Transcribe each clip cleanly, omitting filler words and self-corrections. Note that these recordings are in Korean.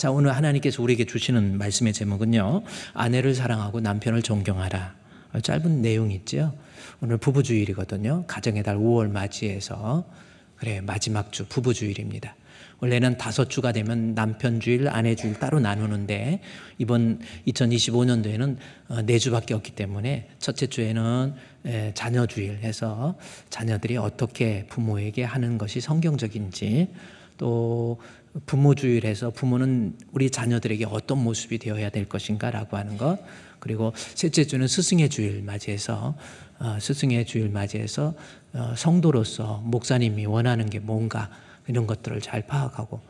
자, 오늘 하나님께서 우리에게 주시는 말씀의 제목은요, 아내를 사랑하고 남편을 존경하라. 짧은 내용이 있죠. 오늘 부부주일이거든요. 가정의 달 5월 맞이해서 그래 마지막 주 부부주일입니다. 원래는 5주가 되면 남편주일, 아내주일 따로 나누는데 이번 2025년도에는 4주밖에 없기 때문에 첫째 주에는 자녀주일 해서 자녀들이 어떻게 부모에게 하는 것이 성경적인지, 또 부모주일에서 부모는 우리 자녀들에게 어떤 모습이 되어야 될 것인가라고 하는 것, 그리고 셋째 주는 스승의 주일 맞이해서 성도로서 목사님이 원하는 게 뭔가 이런 것들을 잘 파악하고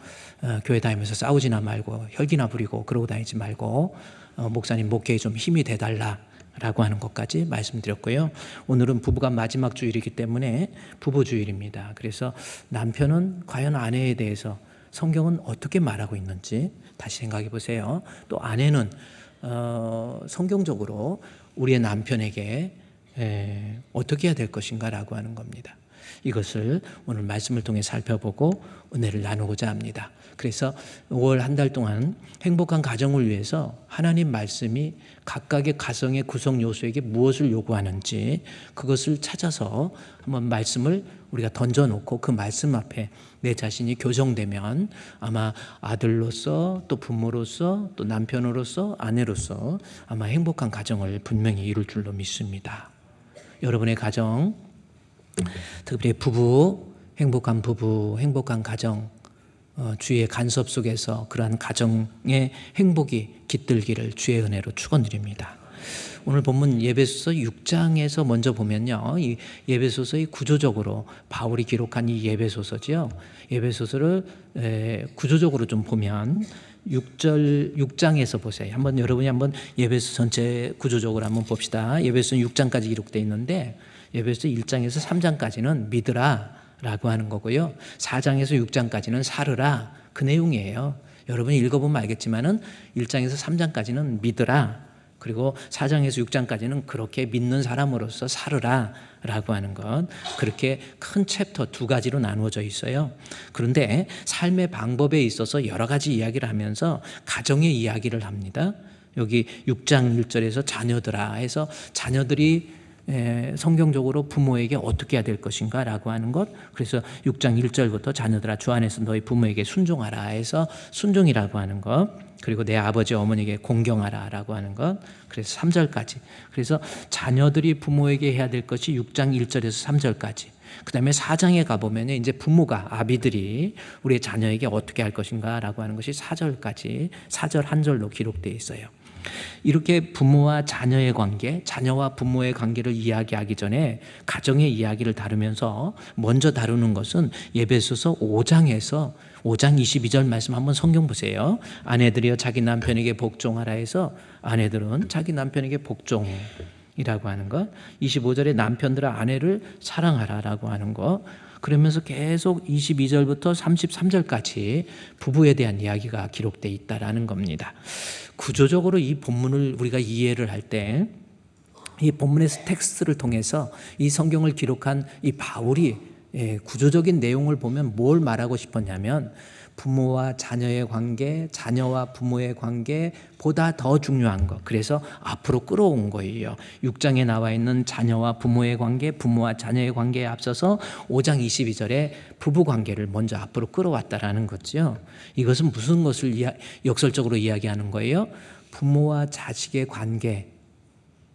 교회 다니면서 싸우지나 말고 혈기나 부리고 그러고 다니지 말고 목사님 목회에 좀 힘이 돼달라라고 하는 것까지 말씀드렸고요. 오늘은 부부가 마지막 주일이기 때문에 부부주일입니다. 그래서 남편은 과연 아내에 대해서 성경은 어떻게 말하고 있는지 다시 생각해 보세요. 또 아내는 성경적으로 우리의 남편에게 어떻게 해야 될 것인가라고 하는 겁니다. 이것을 오늘 말씀을 통해 살펴보고 은혜를 나누고자 합니다. 그래서 5월 한 달 동안 행복한 가정을 위해서 하나님 말씀이 각각의 가정의 구성 요소에게 무엇을 요구하는지 그것을 찾아서 한번 말씀을 우리가 던져놓고 그 말씀 앞에 내 자신이 교정되면 아마 아들로서 또 부모로서 또 남편으로서 아내로서 아마 행복한 가정을 분명히 이룰 줄로 믿습니다. 여러분의 가정, 특별히 부부, 행복한 가정, 주의 간섭 속에서 그러한 가정의 행복이 깃들기를 주의 은혜로 축원드립니다. 오늘 본문 예배소서 6장에서 먼저 보면요, 이 예배소서의 구조적으로 바울이 기록한 이 예배소서지요. 예배소서를 구조적으로 좀 보면 6장에서 보세요. 여러분이 한번 예배소 전체 구조적으로 한번 봅시다. 예배소는 6장까지 기록되어 있는데 예배소 1장에서 3장까지는 믿으라 라고 하는 거고요. 4장에서 6장까지는 살으라, 그 내용이에요. 여러분이 읽어보면 알겠지만은 1장에서 3장까지는 믿으라, 그리고 4장에서 6장까지는 그렇게 믿는 사람으로서 살으라 라고 하는 것, 그렇게 큰 챕터 2가지로 나누어져 있어요. 그런데 삶의 방법에 있어서 여러 가지 이야기를 하면서 가정의 이야기를 합니다. 여기 6장 1절에서 자녀들아 해서 자녀들이 성경적으로 부모에게 어떻게 해야 될 것인가 라고 하는 것, 그래서 6장 1절부터 자녀들아 주 안에서 너희 부모에게 순종하라 해서 순종이라고 하는 것, 그리고 내 아버지 어머니에게 공경하라 라고 하는 것, 그래서 3절까지. 그래서 자녀들이 부모에게 해야 될 것이 6장 1절에서 3절까지. 그 다음에 4장에 가보면 이제 부모가, 아비들이 우리의 자녀에게 어떻게 할 것인가 라고 하는 것이 4절까지 4절 한 절로 기록되어 있어요. 이렇게 부모와 자녀의 관계, 자녀와 부모의 관계를 이야기하기 전에 가정의 이야기를 다루면서 먼저 다루는 것은 예배소서 5장 22절 말씀 한번 성경 보세요. 아내들이여 자기 남편에게 복종하라 해서 아내들은 자기 남편에게 복종이라고 하는 것, 25절에 남편들아 아내를 사랑하라라고 하는 것, 그러면서 계속 22절부터 33절까지 부부에 대한 이야기가 기록되어 있다라는 겁니다. 구조적으로 이 본문을 우리가 이해를 할 때 이 본문의 텍스트를 통해서 이 성경을 기록한 이 바울이 구조적인 내용을 보면 뭘 말하고 싶었냐면 부모와 자녀의 관계, 자녀와 부모의 관계보다 더 중요한 것, 그래서 앞으로 끌어온 거예요. 6장에 나와 있는 자녀와 부모의 관계, 부모와 자녀의 관계에 앞서서 5장 22절에 부부 관계를 먼저 앞으로 끌어왔다라는 거죠. 이것은 무슨 것을 역설적으로 이야기하는 거예요? 부모와 자식의 관계,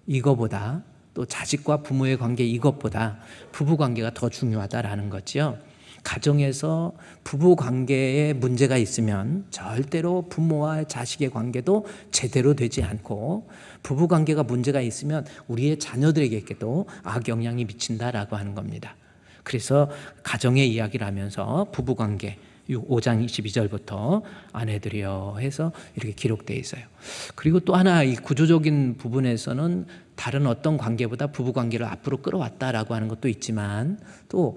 이거보다, 또 자식과 부모의 관계 이것보다 부부 관계가 더 중요하다라는 거죠. 가정에서 부부 관계에 문제가 있으면 절대로 부모와 자식의 관계도 제대로 되지 않고, 부부 관계가 문제가 있으면 우리의 자녀들에게도 악영향이 미친다라고 하는 겁니다. 그래서 가정의 이야기를 하면서 부부 관계 5장 22절부터 아내들이여 해서 이렇게 기록되어 있어요. 그리고 또 하나 이 구조적인 부분에서는 다른 어떤 관계보다 부부 관계를 앞으로 끌어왔다라고 하는 것도 있지만, 또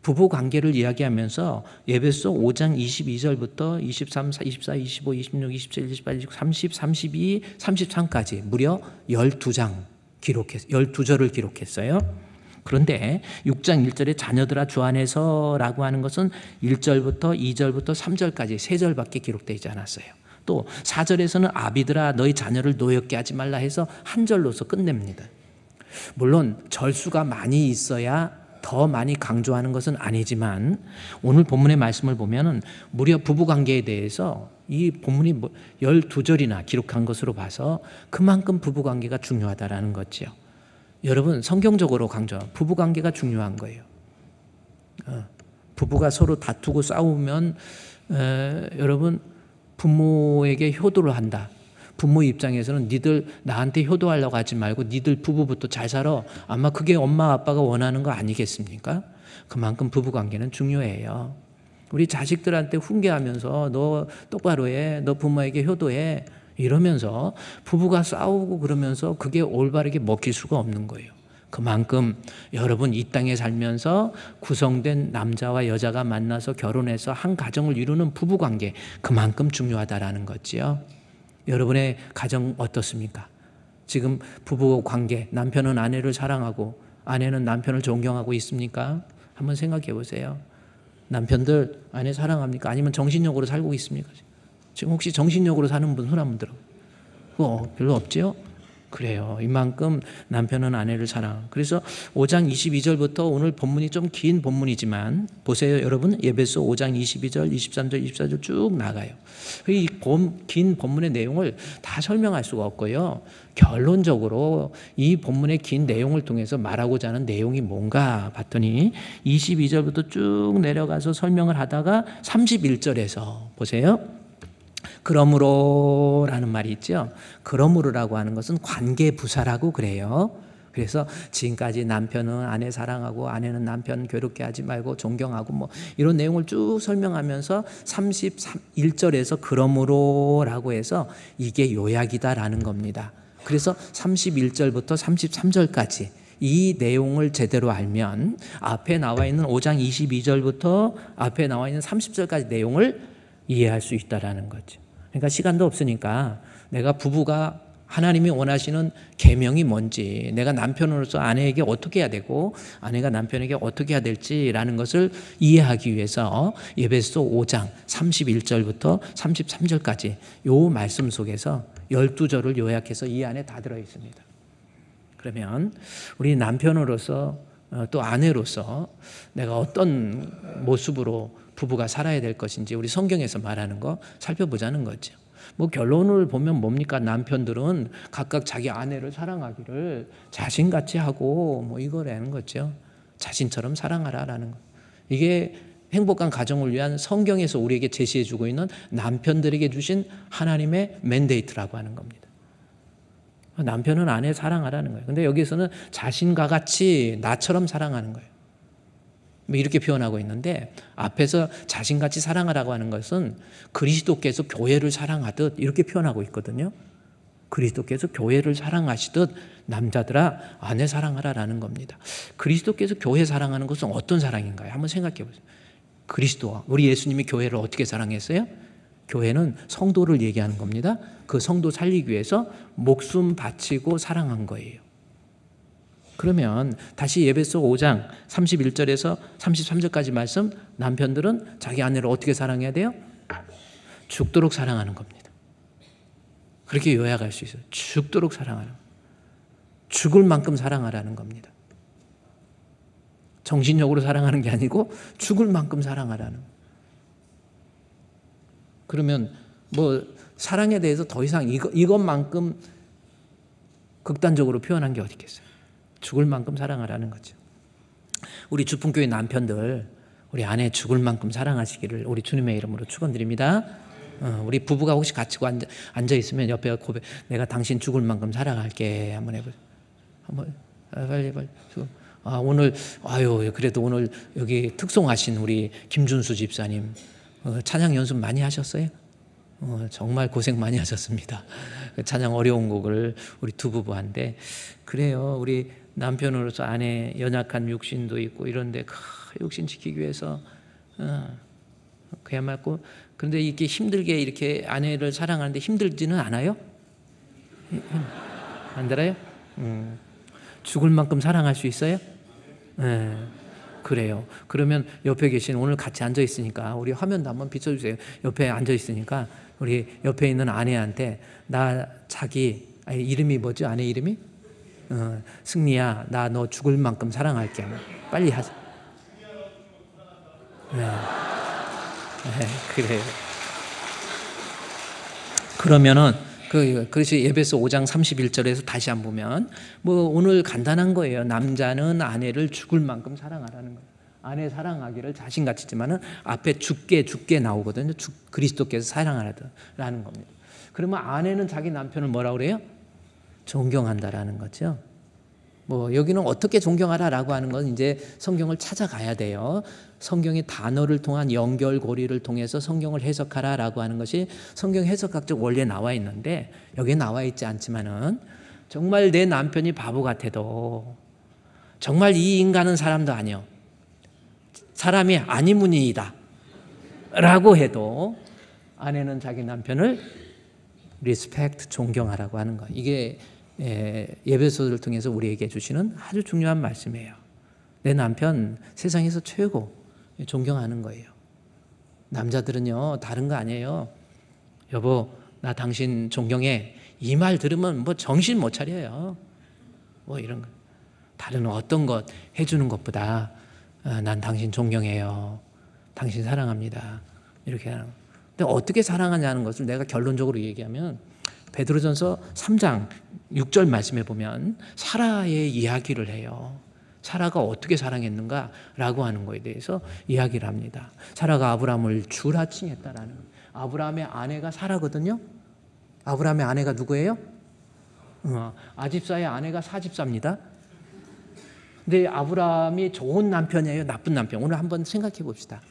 부부 관계를 이야기하면서 예배소 5장 22절부터 23, 24, 25, 26, 27, 28, 29, 30, 32, 33까지 무려 12절을 기록했어요. 그런데 6장 1절에 자녀들아 주 안에서 라고 하는 것은 1절부터 2절부터 3절까지 3절밖에 기록되지 않았어요. 또 4절에서는 아비들아 너희 자녀를 노엽게 하지 말라 해서 한 절로서 끝냅니다. 물론 절수가 많이 있어야 더 많이 강조하는 것은 아니지만 오늘 본문의 말씀을 보면은 무려 부부관계에 대해서 이 본문이 12절이나 기록한 것으로 봐서 그만큼 부부관계가 중요하다라는 거죠. 여러분 성경적으로 강조한 부부관계가 중요한 거예요. 부부가 서로 다투고 싸우면 여러분 부모에게 효도를 한다. 부모 입장에서는 니들 나한테 효도하려고 하지 말고 니들 부부부터 잘 살아. 아마 그게 엄마 아빠가 원하는 거 아니겠습니까? 그만큼 부부관계는 중요해요. 우리 자식들한테 훈계하면서 너 똑바로 해. 너 부모에게 효도해. 이러면서 부부가 싸우고 그러면서 그게 올바르게 먹힐 수가 없는 거예요. 그만큼 여러분 이 땅에 살면서 구성된 남자와 여자가 만나서 결혼해서 한 가정을 이루는 부부관계 그만큼 중요하다라는 거지요. 여러분의 가정 어떻습니까? 지금 부부관계 남편은 아내를 사랑하고 아내는 남편을 존경하고 있습니까? 한번 생각해 보세요. 남편들 아내 사랑합니까? 아니면 정신력으로 살고 있습니까? 지금 혹시 정신력으로 사는 분 손 한번 들어. 그거 별로 없죠? 그래요. 이만큼 남편은 아내를 사랑. 그래서 5장 22절부터 오늘 본문이 좀 긴 본문이지만 보세요 여러분. 에베소 5장 22절, 23절, 24절 쭉 나가요. 이 긴 본문의 내용을 다 설명할 수가 없고요. 결론적으로 이 본문의 긴 내용을 통해서 말하고자 하는 내용이 뭔가 봤더니 22절부터 쭉 내려가서 설명을 하다가 31절에서 보세요. 그러므로라는 말이 있죠. 그러므로라고 하는 것은 관계부사라고 그래요. 그래서 지금까지 남편은 아내 사랑하고 아내는 남편 괴롭게 하지 말고 존경하고 뭐 이런 내용을 쭉 설명하면서 31절에서 그러므로라고 해서 이게 요약이다라는 겁니다. 그래서 31절부터 33절까지 이 내용을 제대로 알면 앞에 나와 있는 5장 22절부터 앞에 나와 있는 30절까지 내용을 이해할 수 있다라는 거죠. 그러니까 시간도 없으니까 내가 부부가 하나님이 원하시는 계명이 뭔지, 내가 남편으로서 아내에게 어떻게 해야 되고 아내가 남편에게 어떻게 해야 될지라는 것을 이해하기 위해서 에베소 5장 31절부터 33절까지 요 말씀 속에서 12절을 요약해서 이 안에 다 들어 있습니다. 그러면 우리 남편으로서 또 아내로서 내가 어떤 모습으로 부부가 살아야 될 것인지 우리 성경에서 말하는 거 살펴보자는 거죠. 뭐 결론을 보면 뭡니까? 남편들은 각각 자기 아내를 사랑하기를 자신같이 하고 뭐 이거라는 거죠. 자신처럼 사랑하라라는 거. 이게 행복한 가정을 위한 성경에서 우리에게 제시해주고 있는 남편들에게 주신 하나님의 맨데이트라고 하는 겁니다. 남편은 아내 사랑하라는 거예요. 근데 여기서는 자신과 같이 나처럼 사랑하는 거예요. 이렇게 표현하고 있는데 앞에서 자신같이 사랑하라고 하는 것은 그리스도께서 교회를 사랑하듯 이렇게 표현하고 있거든요. 그리스도께서 교회를 사랑하시듯 남자들아 아내 사랑하라라는 겁니다. 그리스도께서 교회 사랑하는 것은 어떤 사랑인가요? 한번 생각해 보세요. 그리스도와 우리 예수님이 교회를 어떻게 사랑했어요? 교회는 성도를 얘기하는 겁니다. 그 성도 살리기 위해서 목숨 바치고 사랑한 거예요. 그러면 다시 에베소 5장 31절에서 33절까지 말씀, 남편들은 자기 아내를 어떻게 사랑해야 돼요? 죽도록 사랑하는 겁니다. 그렇게 요약할 수 있어요. 죽도록 사랑하는, 죽을 만큼 사랑하라는 겁니다. 정신력으로 사랑하는 게 아니고 죽을 만큼 사랑하라는. 그러면 뭐 사랑에 대해서 더 이상 이것만큼 극단적으로 표현한 게 어디 있겠어요? 죽을 만큼 사랑하라는 거죠. 우리 주풍교회 남편들 우리 아내 죽을 만큼 사랑하시기를 우리 주님의 이름으로 축원드립니다. 우리 부부가 혹시 같이 앉아 있으면 옆에 고백, 내가 당신 죽을 만큼 사랑할게. 한번 해보세요. 한번 빨리. 오늘 그래도 오늘 여기 특송하신 우리 김준수 집사님 찬양 연습 많이 하셨어요? 정말 고생 많이 하셨습니다. 찬양 어려운 곡을 우리 두 부부한테. 그래요. 우리 남편으로서 아내 연약한 육신도 있고 이런데 육신 지키기 위해서 그야말로. 그런데 이렇게 힘들게 이렇게 아내를 사랑하는데 힘들지는 않아요? 안 들어요? 죽을 만큼 사랑할 수 있어요? 네. 그래요. 그러면 옆에 계신 오늘 같이 앉아 있으니까 우리 화면도 한번 비춰주세요. 옆에 앉아 있으니까 우리 옆에 있는 아내한테 이름이 뭐죠? 아내 이름이? 승리야, 나 너 죽을 만큼 사랑할게. 빨리 하자. 네. 그래요. 그러면은 그래서 에베소 5장 31절에서 다시 한번 보면 오늘 간단한 거예요. 남자는 아내를 죽을 만큼 사랑하라는 거예요. 아내 사랑하기를 자신같이지만은 앞에 죽게 나오거든요. 그리스도께서 사랑하라는 겁니다. 그러면 아내는 자기 남편을 뭐라고 그래요? 존경한다라는 거죠. 여기는 어떻게 존경하라라고 하는 건 이제 성경을 찾아가야 돼요. 성경의 단어를 통한 연결고리를 통해서 성경을 해석하라라고 하는 것이 성경 해석학적 원리에 나와 있는데 여기에 나와 있지 않지만은 정말 내 남편이 바보 같아도 정말 이 인간은 사람도 아니요. 사람이 아니문이다 라고 해도 아내는 자기 남편을 리스펙트, 존경하라고 하는 거. 이게 에베소서를 통해서 우리에게 주시는 아주 중요한 말씀이에요. 내 남편 세상에서 최고 존경하는 거예요. 남자들은요 다른 거 아니에요. 여보 나 당신 존경해. 이 말 들으면 정신 못 차려요. 이런 거. 다른 어떤 것 해주는 것보다 난 당신 존경해요. 당신 사랑합니다. 이렇게 하는 거. 근데 어떻게 사랑하냐는 것을 내가 결론적으로 얘기하면 베드로전서 3장 6절 말씀에 보면 사라의 이야기를 해요. 사라가 어떻게 사랑했는가라고 하는 거에 대해서 이야기를 합니다. 사라가 아브라함을 주라 칭했다라는 거예요. 아브라함의 아내가 사라거든요. 아브라함의 아내가 누구예요? 아집사의 아내가 사집사입니다. 근데 아브라함이 좋은 남편이에요? 나쁜 남편? 오늘 한번 생각해 봅시다.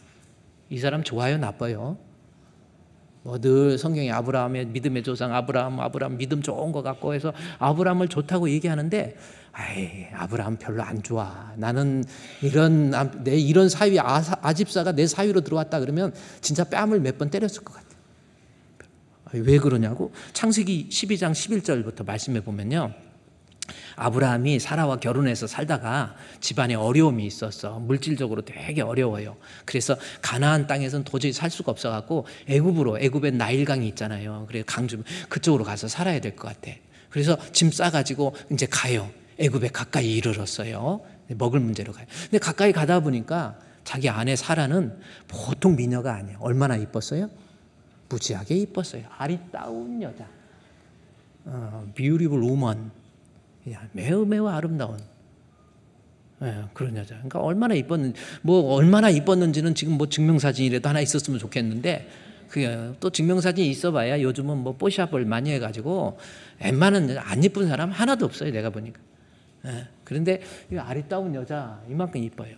이 사람 좋아요? 나빠요? 늘 성경에 아브라함의 믿음의 조상 아브라함 믿음 좋은 것 같고 해서 아브라함을 좋다고 얘기하는데 아브라함 별로 안 좋아. 나는 이런 사위 아집사가 내 사위로 들어왔다 그러면 진짜 뺨을 몇 번 때렸을 것 같아. 왜 그러냐고? 창세기 12장 11절부터 말씀해 보면요. 아브라함이 사라와 결혼해서 살다가 집안에 어려움이 있었어. 물질적으로 되게 어려워요. 그래서 가나안 땅에서는 도저히 살 수가 없어갖고 애굽에 나일강이 있잖아요. 그래서 강주 그쪽으로 가서 살아야 될 것 같아. 그래서 짐 싸가지고 이제 가요. 애굽에 가까이 이르렀어요. 먹을 문제로 가요. 근데 가까이 가다 보니까 자기 아내 사라는 보통 미녀가 아니에요. 얼마나 이뻤어요? 무지하게 이뻤어요. 아리따운 여자. beautiful woman. 매우 아름다운 그런 여자. 그러니까 얼마나 이뻤는지는 지금 증명사진이라도 하나 있었으면 좋겠는데 또 증명사진이 있어봐야 요즘은 뽀샵을 많이 해가지고 웬만한 안 이쁜 사람 하나도 없어요. 내가 보니까. 그런데 이 아리따운 여자 이만큼 이뻐요.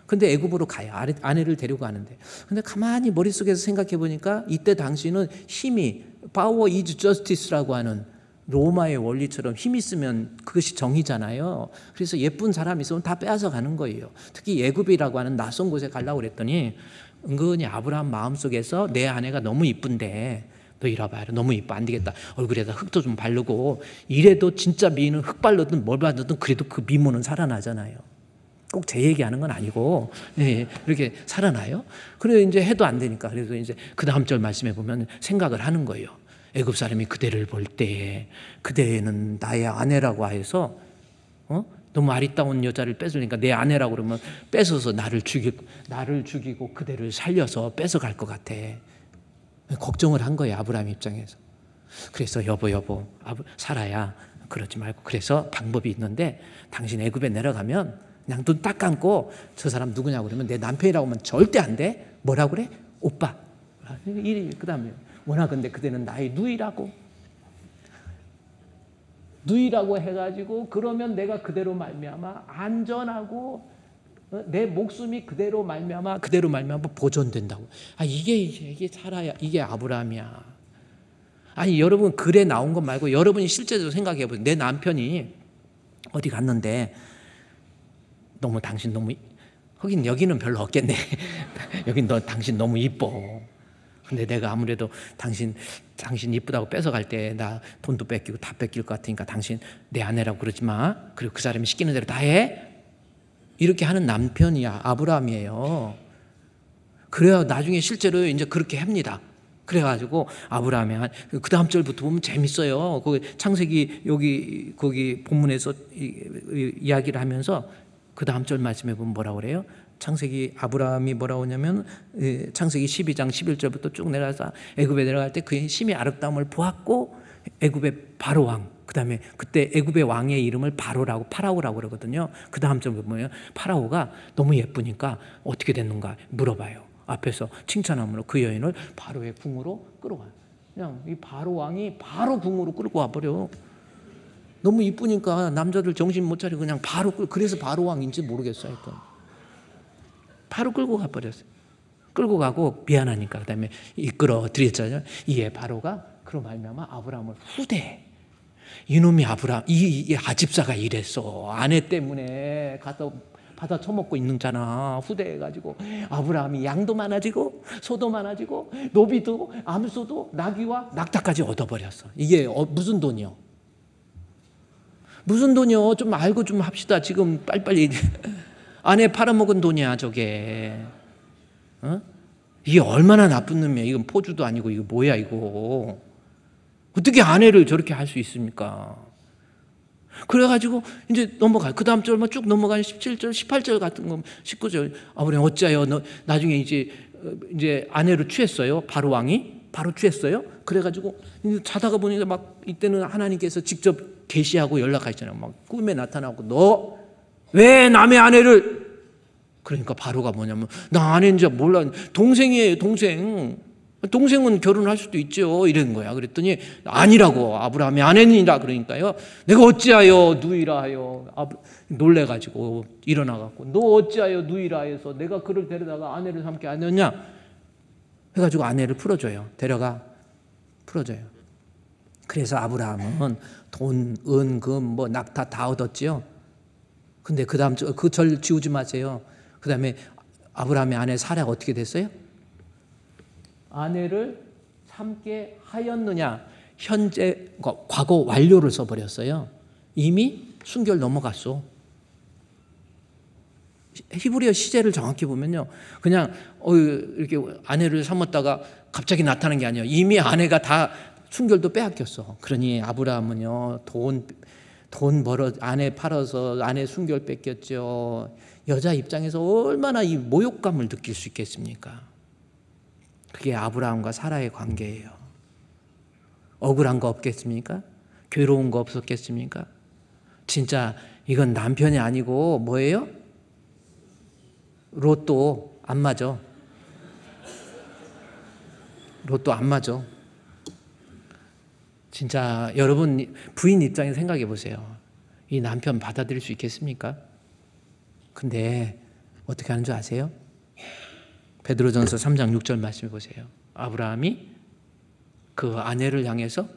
근데 애굽으로 가요. 아내를 데리고 가는데. 근데 가만히 머릿속에서 생각해 보니까 이때 당시는 힘이 power is justice라고 하는 로마의 원리처럼 힘 있으면 그것이 정의잖아요. 그래서 예쁜 사람 있으면 다 빼앗아 가는 거예요. 특히 애굽이라고 하는 낯선 곳에 가려고 그랬더니 은근히 아브라함 마음속에서 내 아내가 너무 이쁜데 너 이리 와봐. 너무 이뻐. 안 되겠다. 얼굴에다 흙도 좀 바르고 이래도 진짜 미인은 흙 바르든 뭘 바르든 그래도 그 미모는 살아나잖아요. 꼭 제 얘기하는 건 아니고 이렇게 살아나요. 그래 이제 해도 안 되니까 그래서 이제 그 다음 절 말씀해 보면 생각을 하는 거예요. 애굽 사람이 그대를 볼 때에 그대는 나의 아내라고 해서 너무 아리따운 여자를 뺏으니까 내 아내라고 그러면 뺏어서 나를 죽이고 그대를 살려서 뺏어갈 것 같아. 걱정을 한 거예요. 아브라함 입장에서. 그래서 여보 사라야 그러지 말고 그래서 방법이 있는데 당신 애굽에 내려가면 그냥 눈 딱 감고 저 사람 누구냐고 그러면 내 남편이라고 하면 절대 안 돼. 뭐라고 그래? 오빠. 그 다음에 원하건대 그대는 나의 누이라고 해가지고 그러면 내가 그대로 말미암아 안전하고 내 목숨이 그대로 말미암아 보존된다고. 이게 사라야. 이게 아브라함이야. 아니 여러분 글에 나온 것 말고 여러분이 실제로 생각해 보세요. 내 남편이 어디 갔는데 하긴 여기는 별로 없겠네. 여긴 당신 너무 이뻐. 근데 내가 아무래도 당신 이쁘다고 뺏어갈 때 나 돈도 뺏기고 다 뺏길 것 같으니까 당신 내 아내라고 그러지 마. 그리고 그 사람이 시키는 대로 다 해. 이렇게 하는 남편이야. 아브라함이에요. 그래야 나중에 실제로 이제 그렇게 합니다. 그래가지고 아브라함이 그 다음 절부터 보면 재밌어요. 그 창세기 여기 거기 본문에서 이야기를 하면서 그 다음 절 말씀해 보면 뭐라고 그래요? 창세기 아브라함이 뭐라고 하냐면 창세기 12장 11절부터 쭉 내려가서 애굽에 내려갈 때 그의 심히 아름다움을 보았고 애굽의 바로 왕, 그다음에 그때 애굽의 왕의 이름을 파라오라고 그러거든요. 그 다음 절 뭐예요? 파라오가 너무 예쁘니까 어떻게 됐는가 물어봐요. 앞에서 칭찬함으로 그 여인을 바로의 궁으로 끌어와요. 그냥 이 바로 왕이 바로 궁으로 끌고 와버려. 너무 이쁘니까 남자들 정신 못 차리고 그냥 그래서 바로 왕인지 모르겠어요. 바로 끌고 가버렸어요. 끌고 가고 미안하니까 그다음에 이끌어 드렸잖아요. 이에 바로가 그로 말미암아 아브라함을 후대. 이놈이 아브라함 이 아집사가 이랬어. 아내 때문에 가서 받아 처먹고 있는잖아. 후대해가지고 아브라함이 양도 많아지고 소도 많아지고 노비도 암소도 나귀와 낙타까지 얻어버렸어. 이게 무슨 돈이요? 무슨 돈이요? 좀 알고 좀 합시다. 지금 빨리빨리. 아내 팔아먹은 돈이야 저게. 이게 얼마나 나쁜 놈이야. 이건 포주도 아니고 이거 뭐야 이거. 어떻게 아내를 저렇게 할 수 있습니까? 그래가지고 이제 넘어가요. 그 다음 절만 쭉 넘어가는 17절, 18절 같은 거, 19절. 아버님 어찌하여 나중에 이제 아내로 취했어요. 바로 왕이 바로 취했어요. 그래가지고 자다가 보니까 막 이때는 하나님께서 직접 계시하고 연락하시잖아요. 막 꿈에 나타나고 너 왜 남의 아내를? 그러니까 바로가 뭐냐면 나 아내인 줄 몰라. 동생이에요. 동생은 결혼할 수도 있죠. 이런 거야. 그랬더니 아니라고. 아브라함이 아내니라. 그러니까요. 내가 어찌하여 누이라 하여. 놀래가지고 일어나갖고 너 어찌하여 누이라 해서 내가 그를 데려다가 아내를 삼게 하느냐 해가지고 아내를 풀어줘요. 풀어줘요. 그래서 아브라함은 돈, 은, 금, 뭐 낙타 다 얻었지요. 근데 그 다음 그 절 지우지 마세요. 그 다음에 아브라함의 아내 사라가 어떻게 됐어요? 아내를 삼게 하였느냐. 현재 과거 완료를 써버렸어요. 이미 순결 넘어갔어. 히브리어 시제를 정확히 보면요, 그냥 이렇게 아내를 삼았다가 갑자기 나타난 게 아니에요. 이미 아내가 다 순결도 빼앗겼어. 그러니 아브라함은요 돈 벌어 아내 팔아서 아내 순결 뺏겼죠. 여자 입장에서 얼마나 이 모욕감을 느낄 수 있겠습니까? 그게 아브라함과 사라의 관계예요. 억울한 거 없겠습니까? 괴로운 거 없었겠습니까? 진짜 이건 남편이 아니고 뭐예요? 로또 안 맞아. 로또 안 맞아. 진짜 여러분 부인 입장에서 생각해 보세요. 이 남편 받아들일 수 있겠습니까? 근데 어떻게 하는 줄 아세요? 베드로전서 3장 6절 말씀해 보세요. 아브라함이 그 아내를 향해서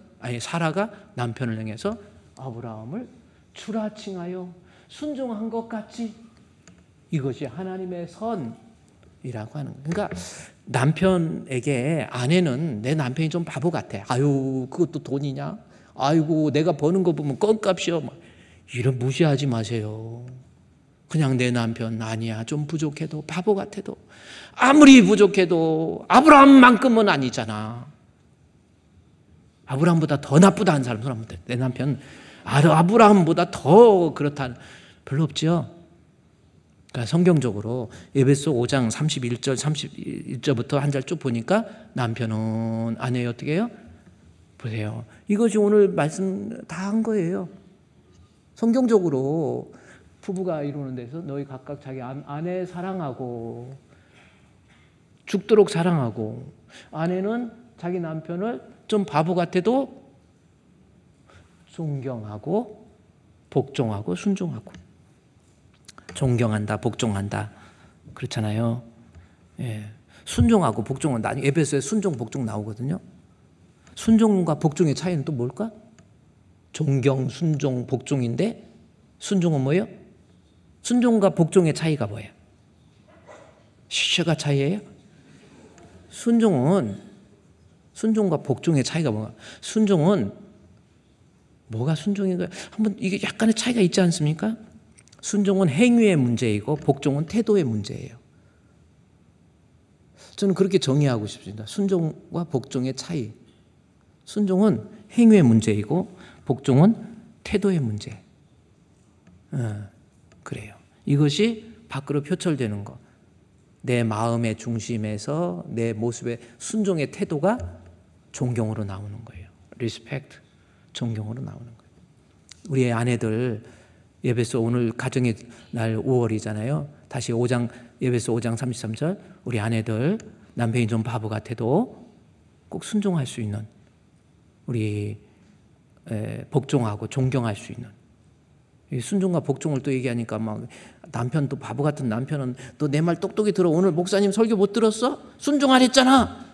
사라가 남편을 향해서 아브라함을 추라칭하여 순종한 것 같이 이것이 하나님의 선이라고 하는 거예요. 그러니까 남편에게 아내는 내 남편이 좀 바보 같아. 아유 그것도 돈이냐? 아이고 내가 버는 거 보면 껌값이요. 이런 무시하지 마세요. 그냥 내 남편 아니야. 좀 부족해도 바보 같아도 아무리 부족해도 아브라함만큼은 아니잖아. 아브라함보다 더 나쁘다는 사람 손 한번 대. 내 남편 아브라함보다 더 그렇다 별로 없죠. 그러니까 성경적으로 에베소 5장 31절 31절부터 한 절 쭉 보니까 남편은 아내 어떻게 해요? 보세요. 이것이 오늘 말씀 다 한 거예요. 성경적으로 부부가 이루는 데서 너희 각각 자기 아내 사랑하고 죽도록 사랑하고 아내는 자기 남편을 좀 바보 같아도 존경하고 복종하고 순종하고 존경한다 복종한다 그렇잖아요. 예. 순종하고 복종은 나중에 에베소에 순종 복종 나오거든요. 순종과 복종의 차이는 또 뭘까? 존경 순종 복종인데 순종은 뭐예요? 순종과 복종의 차이가 뭐예요? 시셔가 차이예요? 순종과 복종의 차이가 뭐가? 순종은 뭐가 순종인가요? 한번 이게 약간의 차이가 있지 않습니까? 순종은 행위의 문제이고 복종은 태도의 문제예요. 저는 그렇게 정의하고 싶습니다. 순종과 복종의 차이. 순종은 행위의 문제이고 복종은 태도의 문제. 그래요. 이것이 밖으로 표출되는 것. 내 마음의 중심에서 내 모습의 순종의 태도가 존경으로 나오는 거예요. 리스펙트, 존경으로 나오는 거예요. 우리의 아내들 예배소 오늘 가정의 날 5월이잖아요. 다시 예배소 5장 33절 우리 아내들 남편이 좀 바보 같아도 꼭 순종할 수 있는 우리 복종하고 존경할 수 있는 순종과 복종을 또 얘기하니까 막 남편 또 바보 같은 남편은 또 내 말 똑똑히 들어. 오늘 목사님 설교 못 들었어? 순종 안 했잖아.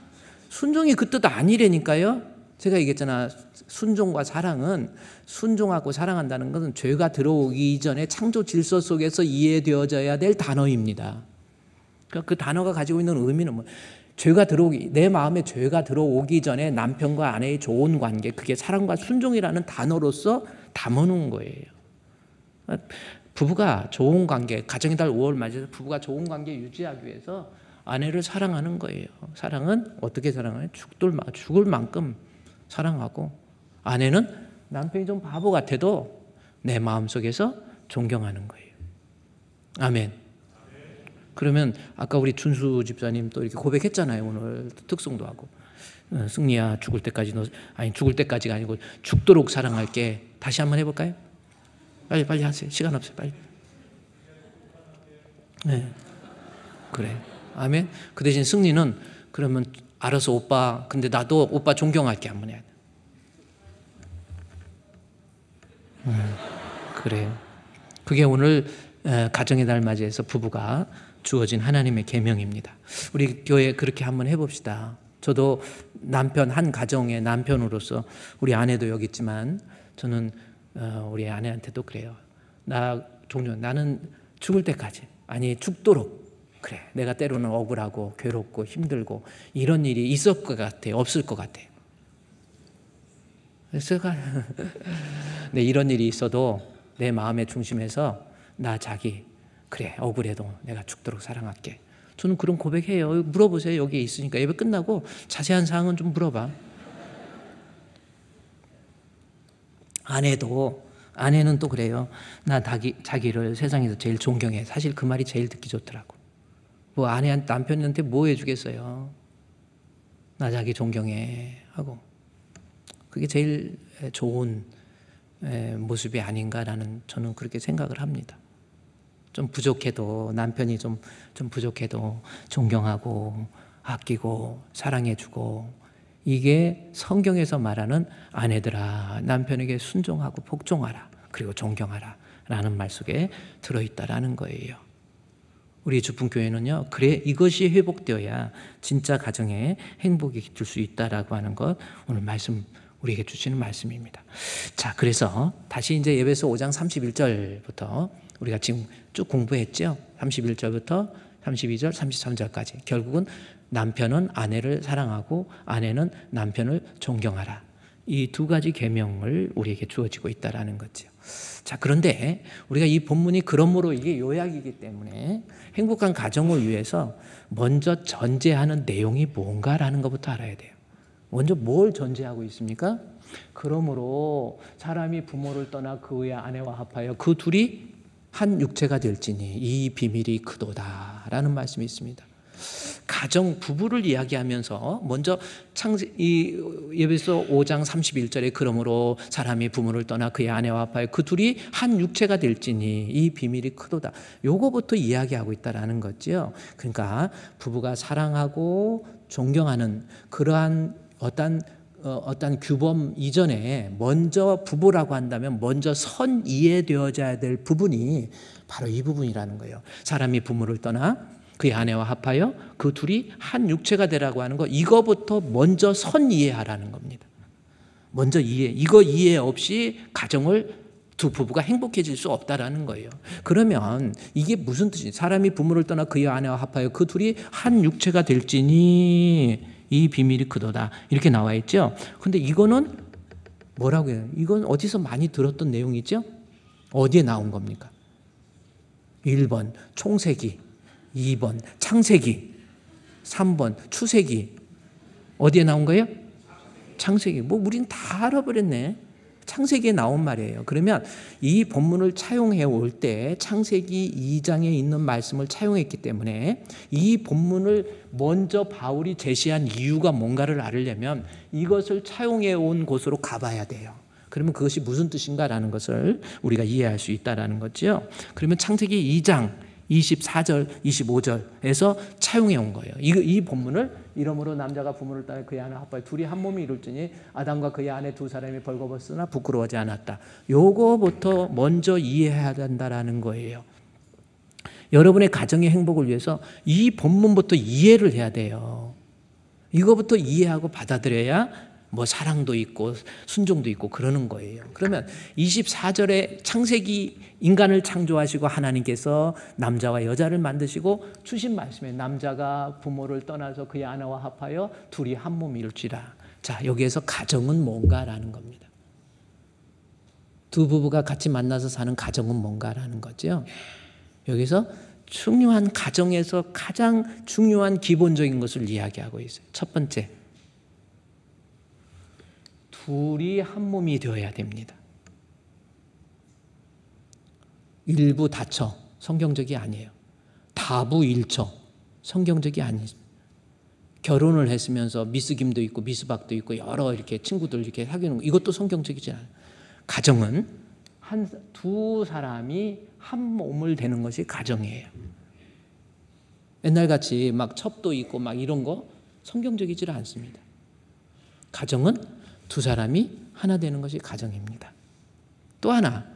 순종이 그 뜻 아니라니까요. 제가 얘기했잖아. 순종과 사랑은 순종하고 사랑한다는 것은 죄가 들어오기 이전에 창조 질서 속에서 이해되어져야 될 단어입니다. 그러니까 그 단어가 가지고 있는 의미는 뭐 내 마음에 죄가 들어오기 전에 남편과 아내의 좋은 관계, 그게 사랑과 순종이라는 단어로서 담아놓은 거예요. 부부가 좋은 관계, 가정의 달 5월 맞이해서 부부가 좋은 관계 유지하기 위해서 아내를 사랑하는 거예요. 사랑은 어떻게 사랑해요? 죽을 만큼 사랑하고, 아내는 남편이 좀 바보 같아도 내 마음속에서 존경하는 거예요. 아멘. 그러면 아까 우리 준수 집사님 또 이렇게 고백했잖아요. 오늘 특송도 하고. 승리야, 죽을 때까지가 아니고 죽도록 사랑할게. 다시 한번 해볼까요? 빨리 하세요. 시간 없어요. 빨리. 네, 그래. 아멘. 그 대신 승리는 그러면 알아서 오빠, 근데 나도 오빠 존경할게 한번 해야 돼. 그래요. 그게 오늘 가정의 달 맞이해서 부부가 주어진 하나님의 계명입니다. 우리 교회 그렇게 한번 해봅시다. 저도 한 가정의 남편으로서 우리 아내도 여기 있지만 저는 우리 아내한테도 그래요. 나는 죽을 때까지, 아니 죽도록, 그래, 내가 때로는 억울하고 괴롭고 힘들고 이런 일이 있을 것 같아요? 없을 것 같아요? 네, 이런 일이 있어도 내 마음의 중심에서 그래, 억울해도 내가 죽도록 사랑할게. 저는 그런 고백해요. 물어보세요. 여기 있으니까 예배 끝나고 자세한 사항은 좀 물어봐. 아내는 또 그래요. 자기를 세상에서 제일 존경해. 사실 그 말이 제일 듣기 좋더라고. 남편한테 뭐 해주겠어요. 나 자기 존경해 하고. 그게 제일 좋은 모습이 아닌가라는, 저는 그렇게 생각을 합니다. 좀 부족해도, 남편이 좀 부족해도 존경하고 아끼고 사랑해주고, 이게 성경에서 말하는 아내들아 남편에게 순종하고 복종하라, 그리고 존경하라 라는 말 속에 들어있다라는 거예요. 우리 주풍교회는요, 그래, 이것이 회복되어야 진짜 가정에 행복이 깃들 수 있다라고 하는 것, 오늘 우리에게 주시는 말씀입니다. 자, 그래서 다시 이제 에베소 5장 31절부터 우리가 지금 쭉 공부했죠. 31절부터 32절, 33절까지. 결국은 남편은 아내를 사랑하고 아내는 남편을 존경하라. 이 두 가지 계명을 우리에게 주어지고 있다라는 거죠. 자, 그런데 우리가 이 본문이 그러므로 이게 요약이기 때문에 행복한 가정을 위해서 먼저 전제하는 내용이 뭔가라는 것부터 알아야 돼요. 먼저 뭘 전제하고 있습니까? 그러므로 사람이 부모를 떠나 그의 아내와 합하여 그 둘이 한 육체가 될지니 이 비밀이 크도다라는 말씀이 있습니다. 가정, 부부를 이야기하면서 먼저 이 에베소 5장 31절에 그러므로 사람이 부모를 떠나 그의 아내와 합하여 그 둘이 한 육체가 될지니 이 비밀이 크도다. 요거부터 이야기하고 있다라는 거죠. 그러니까 부부가 사랑하고 존경하는 그러한 어떤 규범 이전에 먼저 부부라고 한다면 먼저 선 이해되어져야 될 부분이 바로 이 부분이라는 거예요. 사람이 부모를 떠나 그의 아내와 합하여 그 둘이 한 육체가 되라고 하는 거, 이거부터 먼저 선 이해하라는 겁니다. 먼저 이거 이해 없이 두 부부가 행복해질 수 없다라는 거예요. 그러면 이게 무슨 뜻이지? 사람이 부모를 떠나 그의 아내와 합하여 그 둘이 한 육체가 될지니 이 비밀이 크도다, 이렇게 나와 있죠. 근데 이거는 뭐라고 해요? 이건 어디서 많이 들었던 내용이죠? 어디에 나온 겁니까? 1번 총세기, 2번 창세기, 3번出세기. 어디에 나온 거예요? 창세기. 뭐 우린 다 알아버렸네. 창세기에 나온 말이에요. 그러면 이 본문을 차용해 올 때 창세기 2장에 있는 말씀을 차용했기 때문에 이 본문을 먼저 바울이 제시한 이유가 뭔가를 알으려면 이것을 차용해 온 곳으로 가봐야 돼요. 그러면 그것이 무슨 뜻인가라는 것을 우리가 이해할 수 있다는 거죠. 그러면 창세기 2장 24절, 25절에서 차용해 온 거예요. 이 본문을 이러므로 남자가 부모를 따라 그의 아내 합하여 둘이 한 몸이 이룰지니 아담과 그의 아내 두 사람이 벌거벗으나 부끄러워하지 않았다. 요거부터 먼저 이해해야 된다라는 거예요. 여러분의 가정의 행복을 위해서 이 본문부터 이해를 해야 돼요. 이거부터 이해하고 받아들여야 뭐 사랑도 있고 순종도 있고 그러는 거예요. 그러면 24절에 창세기 인간을 창조하시고 하나님께서 남자와 여자를 만드시고 주신 말씀에 남자가 부모를 떠나서 그의 아내와 합하여 둘이 한 몸이 이룰지라. 자, 여기에서 가정은 뭔가라는 겁니다. 두 부부가 같이 만나서 사는 가정은 뭔가라는 거죠. 여기서 중요한 가정에서 가장 중요한 기본적인 것을 이야기하고 있어요. 첫 번째, 둘이 한 몸이 되어야 됩니다. 일부 다처, 성경적이 아니에요. 다부일처, 성경적이 아니죠. 결혼을 했으면서 미스김도 있고 미스박도 있고 여러 이렇게 친구들 이렇게 사귀는 거, 이것도 성경적이지 않아요. 가정은 두 사람이 한 몸을 되는 것이 가정이에요. 옛날같이 막 첩도 있고 막 이런 거 성경적이지 않습니다. 가정은 두 사람이 하나 되는 것이 가정입니다. 또 하나,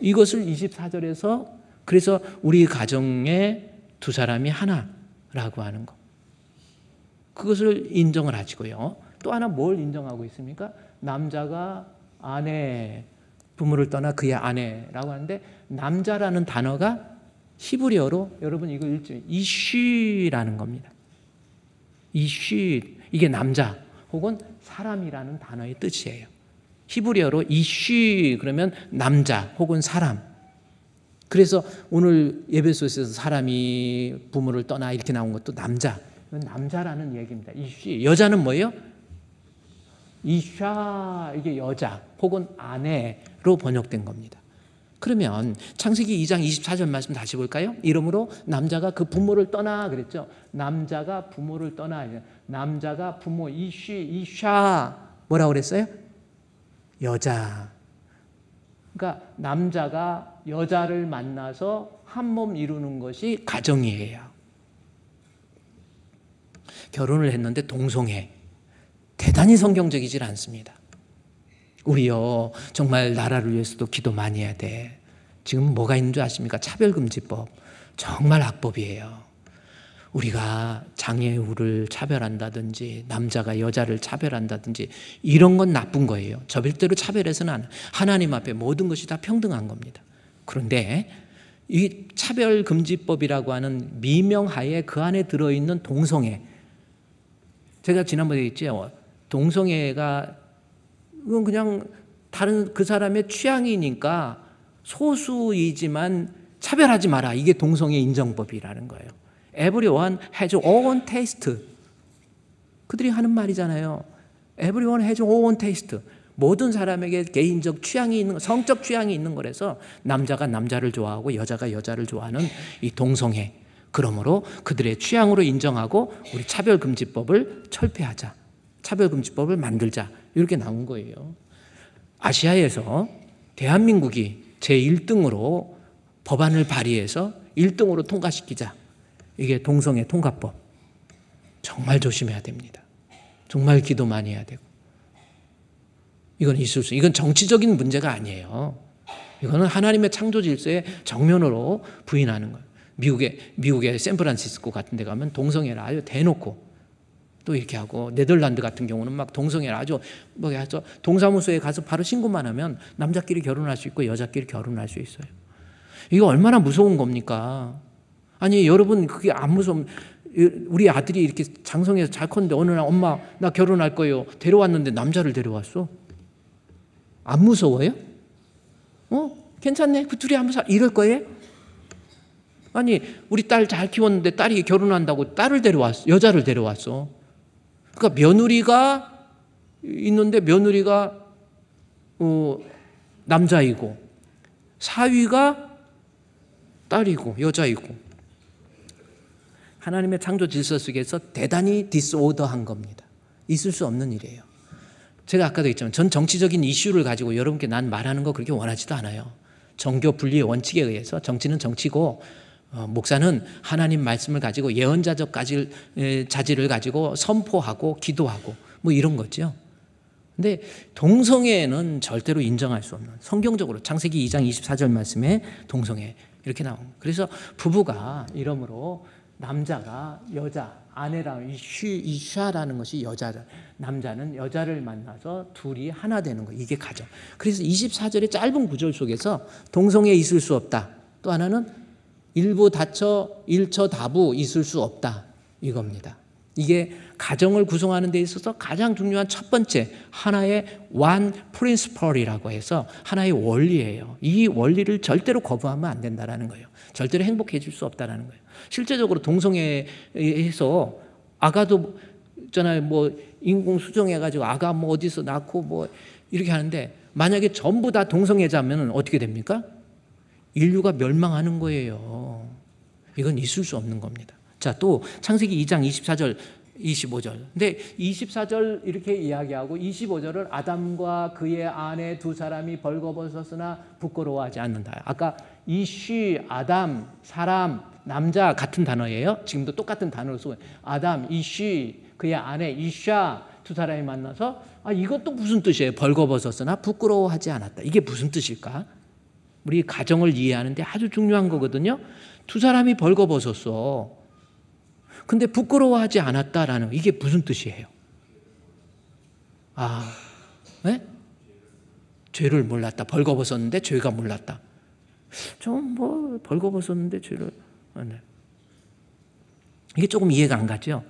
이것을 24절에서 그래서 우리 가정에 두 사람이 하나라고 하는 것, 그것을 인정을 하시고요. 또 하나 뭘 인정하고 있습니까? 남자가 아내, 부모를 떠나 그의 아내라고 하는데 남자라는 단어가 히브리어로 여러분 이거 읽지, 이쉬라는 겁니다. 이쉬, 이게 남자 혹은 사람이라는 단어의 뜻이에요. 히브리어로 이쉬 그러면 남자 혹은 사람. 그래서 오늘 예배소에서 사람이 부모를 떠나 이렇게 나온 것도 남자, 남자라는 얘기입니다. 이쉬. 여자는 뭐예요? 이샤, 이게 여자 혹은 아내로 번역된 겁니다. 그러면 창세기 2장 24절 말씀 다시 볼까요? 이러므로 남자가 그 부모를 떠나 그랬죠. 남자가 부모를 떠나, 남자가 부모 이샤 뭐라고 그랬어요? 여자. 그러니까 남자가 여자를 만나서 한 몸 이루는 것이 가정이에요. 결혼을 했는데 동성애, 대단히 성경적이질 않습니다. 우리요 정말 나라를 위해서도 기도 많이 해야 돼. 지금 뭐가 있는 줄 아십니까? 차별금지법. 정말 악법이에요. 우리가 장애우를 차별한다든지 남자가 여자를 차별한다든지 이런 건 나쁜 거예요. 절대로 차별해서는 안 해요. 하나님 앞에 모든 것이 다 평등한 겁니다. 그런데 이 차별금지법이라고 하는 미명하에 그 안에 들어있는 동성애, 제가 지난번에 얘기했죠. 동성애가 이건 그냥 다른 그 사람의 취향이니까 소수이지만 차별하지 마라. 이게 동성애 인정법이라는 거예요. Everyone has own taste. 그들이 하는 말이잖아요. Everyone has own taste. 모든 사람에게 개인적 취향이 있는, 성적 취향이 있는 거라서 남자가 남자를 좋아하고 여자가 여자를 좋아하는 이 동성애. 그러므로 그들의 취향으로 인정하고 우리 차별금지법을 철폐하자. 차별금지법을 만들자. 이렇게 나온 거예요. 아시아에서 대한민국이 제1등으로 법안을 발의해서 1등으로 통과시키자. 이게 동성애 통과법. 정말 조심해야 됩니다. 정말 기도 많이 해야 되고. 이건 있을 수, 이건 정치적인 문제가 아니에요. 이거는 하나님의 창조 질서에 정면으로 부인하는 거예요. 미국의 샌프란시스코 같은 데 가면 동성애를 아주 대놓고 또 이렇게 하고, 네덜란드 같은 경우는 막 동성애를 아주 뭐 하죠. 동사무소에 가서 바로 신고만 하면 남자끼리 결혼할 수 있고 여자끼리 결혼할 수 있어요. 이거 얼마나 무서운 겁니까? 아니 여러분 그게 안 무서우면, 우리 아들이 이렇게 장성해서 잘 컸는데 어느 날 엄마 나 결혼할 거예요. 데려왔는데 남자를 데려왔어. 안 무서워요? 괜찮네. 그 둘이 한번 이럴 거예요? 아니 우리 딸 잘 키웠는데 딸이 결혼한다고 딸을 데려왔어. 여자를 데려왔어. 그러니까 며느리가 있는데 며느리가 남자이고 사위가 딸이고 여자이고 하나님의 창조 질서 속에서 대단히 디스오더한 겁니다. 있을 수 없는 일이에요. 제가 아까도 했지만 전 정치적인 이슈를 가지고 여러분께 난 말하는 거 그렇게 원하지도 않아요. 정교 분리의 원칙에 의해서 정치는 정치고 목사는 하나님 말씀을 가지고 예언자적 자질을 가지고 선포하고 기도하고 뭐 이런 거죠. 근데 동성애는 절대로 인정할 수 없는, 성경적으로 창세기 2장 24절 말씀에 동성애 이렇게 나옵니다. 그래서 부부가 이러므로 남자가 여자, 아내랑 이샤라는 것이 여자다. 남자는 여자를 만나서 둘이 하나 되는 거. 이게 가정. 그래서 24절의 짧은 구절 속에서 동성애 있을 수 없다. 또 하나는 일부 다처 일처 다부 있을 수 없다. 이겁니다. 이게 가정을 구성하는 데 있어서 가장 중요한 첫 번째 하나의 one principle이라고 해서 하나의 원리예요. 이 원리를 절대로 거부하면 안 된다라는 거예요. 절대로 행복해질 수 없다라는 거예요. 실제적으로 동성애에서 아가도 있잖아요. 뭐 인공 수정해가지고 아가 뭐 어디서 낳고 뭐 이렇게 하는데 만약에 전부 다 동성애자면 어떻게 됩니까? 인류가 멸망하는 거예요. 이건 있을 수 없는 겁니다. 자, 또 창세기 2장 24절 25절. 근데 24절 이렇게 이야기하고 25절을 아담과 그의 아내 두 사람이 벌거벗었으나 부끄러워하지 않는다. 아까 이쉬, 아담, 사람, 남자 같은 단어예요. 지금도 똑같은 단어를 쓰고 아담, 이쉬, 그의 아내 이샤 두 사람이 만나서 이것도 무슨 뜻이에요? 벌거벗었으나 부끄러워하지 않았다. 이게 무슨 뜻일까? 우리 가정을 이해하는데 아주 중요한 거거든요. 두 사람이 벌거벗었어. 근데 부끄러워하지 않았다라는 이게 무슨 뜻이에요? 네? 죄를 몰랐다. 벌거벗었는데 죄가 몰랐다. 좀 뭐 벌거벗었는데 죄를 네. 이게 조금 이해가 안 가죠?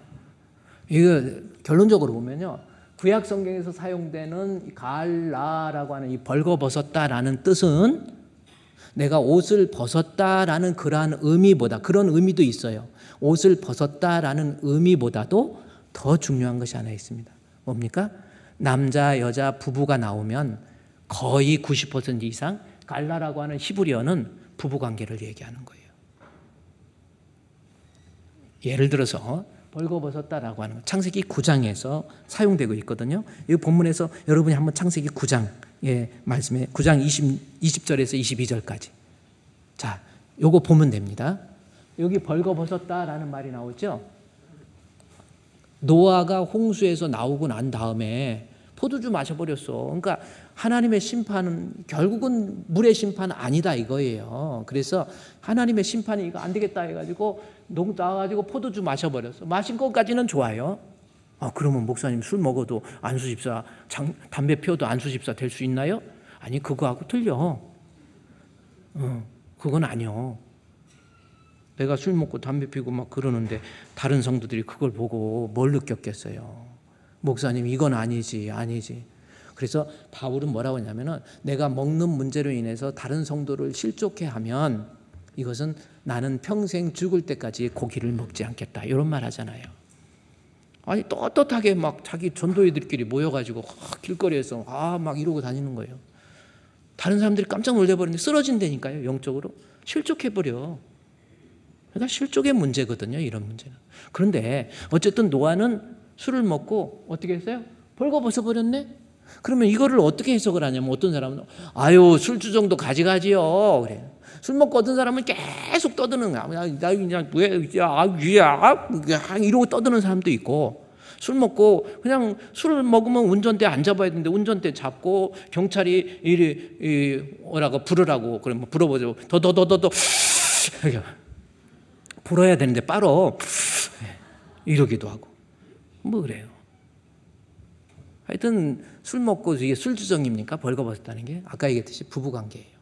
이거 결론적으로 보면요. 구약 성경에서 사용되는 갈라라고 하는 이 벌거벗었다라는 뜻은 내가 옷을 벗었다라는 그러한 의미보다 그런 의미도 있어요. 옷을 벗었다라는 의미보다도 더 중요한 것이 하나 있습니다. 뭡니까? 남자, 여자, 부부가 나오면 거의 90% 이상 갈라라고 하는 히브리어는 부부관계를 얘기하는 거예요. 예를 들어서 벌거벗었다라고 하는 것, 창세기 9장에서 사용되고 있거든요. 이 본문에서 여러분이 한번 창세기 9장의 말씀에 9장 20절에서 22절까지 자, 요거 보면 됩니다. 여기 벌거벗었다라는 말이 나오죠. 노아가 홍수에서 나오고 난 다음에 포도주 마셔버렸어. 그러니까 하나님의 심판은 결국은 물의 심판은 아니다 이거예요. 그래서 하나님의 심판이 이거 안 되겠다 해가지고 농 나와가지고 포도주 마셔버렸어. 마신 것까지는 좋아요. 그러면 목사님 술 먹어도 안수집사, 담배 피워도 안수집사 될 수 있나요? 아니 그거하고 틀려. 그건 아니요. 내가 술 먹고 담배 피우고 막 그러는데 다른 성도들이 그걸 보고 뭘 느꼈겠어요? 목사님 이건 아니지. 그래서 바울은 뭐라고 하냐면은 내가 먹는 문제로 인해서 다른 성도를 실족해 하면 이것은 나는 평생 죽을 때까지 고기를 먹지 않겠다. 이런 말 하잖아요. 아니 떳떳하게 막 자기 전도회들끼리 모여가지고 길거리에서 막 이러고 다니는 거예요. 다른 사람들이 깜짝 놀래버리는데 쓰러진다니까요. 영적으로 실족해버려. 그러니까 실족의 문제거든요. 이런 문제는. 그런데 어쨌든 노아는 술을 먹고 어떻게 했어요? 벌거벗어버렸네? 그러면 이거를 어떻게 해석을 하냐면 어떤 사람은 술주정도 가지가지요. 그래. 술 먹고 어떤 사람은 계속 떠드는 거야. 나 그냥 이러고 떠드는 사람도 있고 술 먹고 그냥 술을 먹으면 운전대 안 잡아야 되는데 운전대 잡고 경찰이 뭐라고 부르라고 그러면 불어보죠. 더더더더더 불어야 되는데 빠로 이러기도 하고 뭐 그래요. 하여튼 술 먹고 이게 술주정입니까? 벌거벗었다는 게 아까 얘기했듯이 부부관계예요.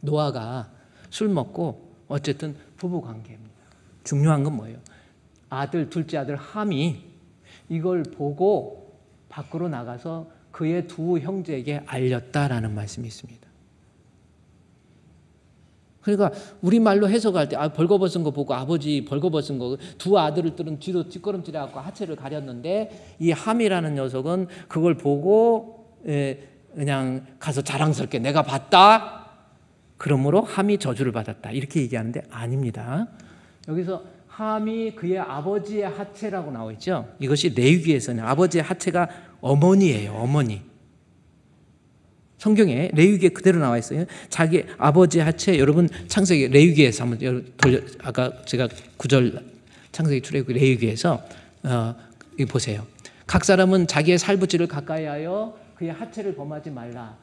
노아가 술 먹고 어쨌든 부부관계입니다. 중요한 건 뭐예요? 둘째 아들 함이 이걸 보고 밖으로 나가서 그의 두 형제에게 알렸다라는 말씀이 있습니다. 그러니까 우리말로 해석할 때 벌거벗은 거 보고 아버지 벌거벗은 거 두 아들들은 뒤로 뒷걸음질해 갖고 하체를 가렸는데 이 함이라는 녀석은 그걸 보고 그냥 가서 자랑스럽게 내가 봤다. 그러므로 함이 저주를 받았다. 이렇게 얘기하는데 아닙니다. 여기서 함이 그의 아버지의 하체라고 나와 있죠. 이것이 레위기에서는 아버지의 하체가 어머니예요. 어머니. 성경에 레위기에 그대로 나와 있어요. 자기 아버지의 하체. 여러분 창세기 레위기에서 한번 아까 제가 9절 창세기 출애굽기 레위기에서 이거 보세요. 각 사람은 자기의 살부지를 가까이하여 그의 하체를 범하지 말라.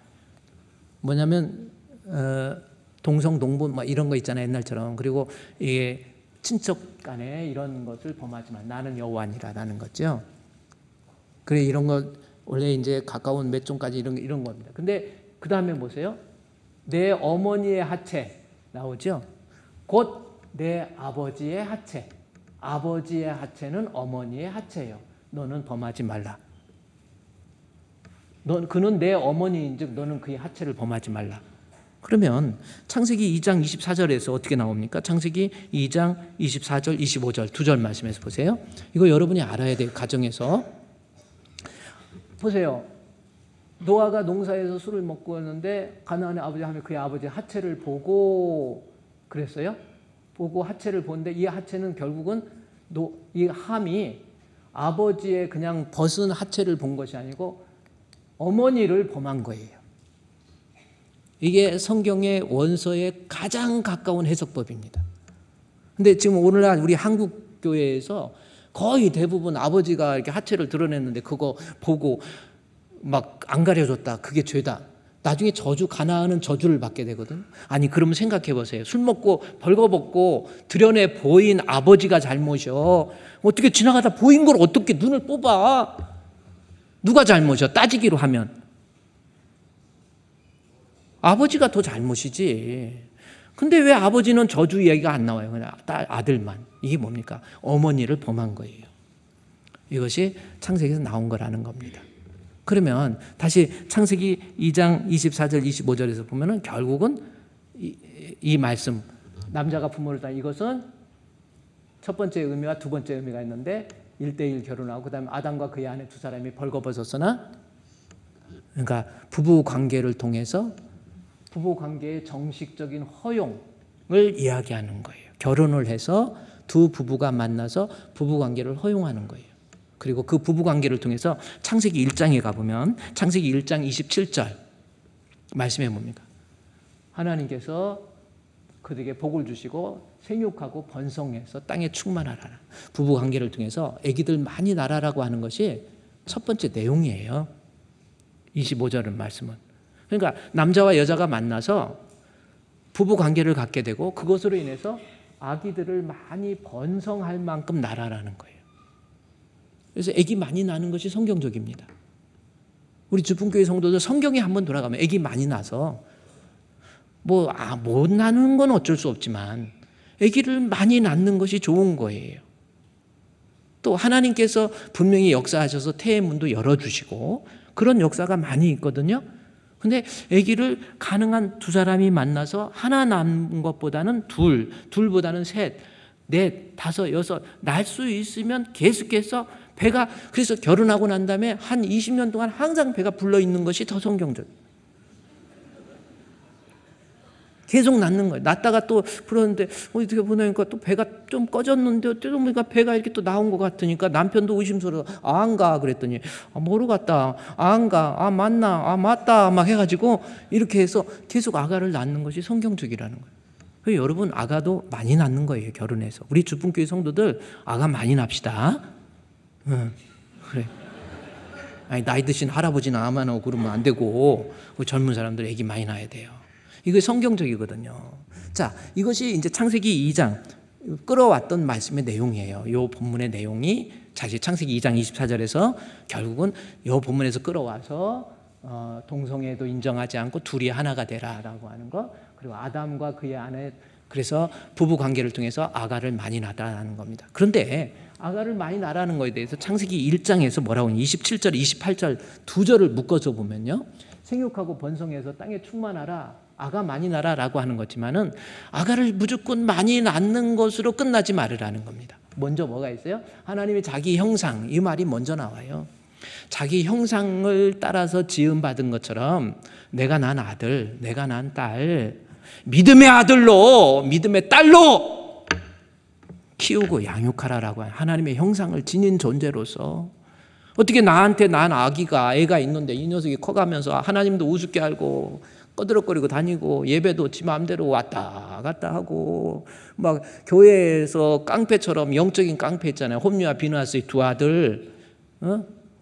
뭐냐면 동성 동본 뭐 이런 거 있잖아요. 옛날처럼. 그리고 이게 친척 간에 이런 것을 범하지 마. 나는 여호와니라라는 거죠. 그래 이런 거 원래 이제 가까운 몇 종까지 이런 겁니다. 근데 그 다음에 보세요. 내 어머니의 하체 나오죠. 곧 내 아버지의 하체. 아버지의 하체는 어머니의 하체예요. 너는 범하지 말라. 그는 내 어머니인즉 너는 그의 하체를 범하지 말라. 그러면 창세기 2장 24절에서 어떻게 나옵니까? 창세기 2장 24절 25절 두 절 말씀에서 보세요. 이거 여러분이 알아야 돼요. 가정에서. 보세요. 노아가 농사에서 술을 먹고 왔는데 가나안의 아버지 하면 그의 아버지 하체를 보고 그랬어요. 보고 하체를 보는데 이 하체는 결국은 이 함이 아버지의 그냥 벗은 하체를 본 것이 아니고 어머니를 범한 거예요. 이게 성경의 원서에 가장 가까운 해석법입니다. 근데 지금 오늘날 우리 한국 교회에서 거의 대부분 아버지가 이렇게 하체를 드러냈는데 그거 보고 막 안 가려줬다. 그게 죄다. 나중에 가나안은 저주를 받게 되거든. 아니 그러면 생각해 보세요. 술 먹고 벌거벗고 드러내 보인 아버지가 잘못이요. 어떻게 지나가다 보인 걸 어떻게 눈을 뽑아? 누가 잘못이야? 따지기로 하면 아버지가 더 잘못이지. 근데 왜 아버지는 저주 이야기가 안 나와요? 그냥 아들만. 이게 뭡니까? 어머니를 범한 거예요. 이것이 창세기에서 나온 거라는 겁니다. 그러면 다시 창세기 2장 24절 25절에서 보면은 결국은 이 말씀 남자가 부모를 따 이것은 첫 번째 의미와 두 번째 의미가 있는데 1대1 결혼하고 그다음에 아담과 그의 아내 두 사람이 벌거벗었으나 그러니까 부부 관계를 통해서 부부 관계의 정식적인 허용을 이야기하는 거예요. 결혼을 해서 두 부부가 만나서 부부 관계를 허용하는 거예요. 그리고 그 부부 관계를 통해서 창세기 1장에 가보면 창세기 1장 27절 말씀해 봅니까? 하나님께서 그들에게 복을 주시고 생육하고 번성해서 땅에 충만하라. 부부 관계를 통해서 아기들 많이 낳으라고 하는 것이 첫 번째 내용이에요. 25절은 말씀은. 그러니까 남자와 여자가 만나서 부부 관계를 갖게 되고 그것으로 인해서 아기들을 많이 번성할 만큼 낳으라는 거예요. 그래서 아기 많이 낳는 것이 성경적입니다. 우리 주품교회 성도들 성경에 한번 돌아가면 아기 많이 낳아서 못 낳는 건 어쩔 수 없지만 아기를 많이 낳는 것이 좋은 거예요. 또 하나님께서 분명히 역사하셔서 태의 문도 열어주시고 그런 역사가 많이 있거든요. 근데 아기를 가능한 두 사람이 만나서 하나 낳는 것보다는 둘보다는 셋, 넷, 다섯, 여섯 낳을 수 있으면 계속해서 배가 그래서 결혼하고 난 다음에 한 20년 동안 항상 배가 불러 있는 것이 더 성경적. 계속 낳는 거예요. 낳다가 또 그러는데 어떻게 보니까 또 배가 좀 꺼졌는데 또 보니까 배가 이렇게 또 나온 것 같으니까 남편도 의심스러워. 안 가 그랬더니 뭐로 갔다. 안 가. 맞나. 맞다. 막 해가지고 이렇게 해서 계속 아가를 낳는 것이 성경적이라는 거예요. 그래서 여러분 아가도 많이 낳는 거예요. 결혼해서. 우리 주품교회 성도들 아가 많이 납시다. 그래. 아니 나이 드신 할아버지나 아만 하고 그러면 안 되고 젊은 사람들 애기 많이 낳아야 돼요. 이게 성경적이거든요. 자, 이것이 이제 창세기 2장 끌어왔던 말씀의 내용이에요. 이 본문의 내용이 사실 창세기 2장 24절에서 결국은 이 본문에서 끌어와서 동성애도 인정하지 않고 둘이 하나가 되라라고 하는 거, 그리고 아담과 그의 아내 그래서 부부 관계를 통해서 아가를 많이 낳았다는 겁니다. 그런데 아가를 많이 낳으라는 것에 대해서 창세기 1장에서 뭐라고 27절, 28절 두 절을 묶어서 보면요. 생육하고 번성해서 땅에 충만하라. 아가 많이 낳아라라고 하는 거지만은 아가를 무조건 많이 낳는 것으로 끝나지 말으라는 겁니다. 먼저 뭐가 있어요? 하나님의 자기 형상, 이 말이 먼저 나와요. 자기 형상을 따라서 지음받은 것처럼 내가 낳은 아들, 내가 낳은 딸, 믿음의 아들로, 믿음의 딸로 키우고 양육하라라고 하나님의 형상을 지닌 존재로서 어떻게 나한테 난 애가 있는데 이 녀석이 커가면서 하나님도 우습게 알고 꺼드럭거리고 다니고 예배도 지 마음대로 왔다 갔다 하고 막 교회에서 깡패처럼 영적인 깡패 있잖아요. 홈리와 비느하스의 두 아들,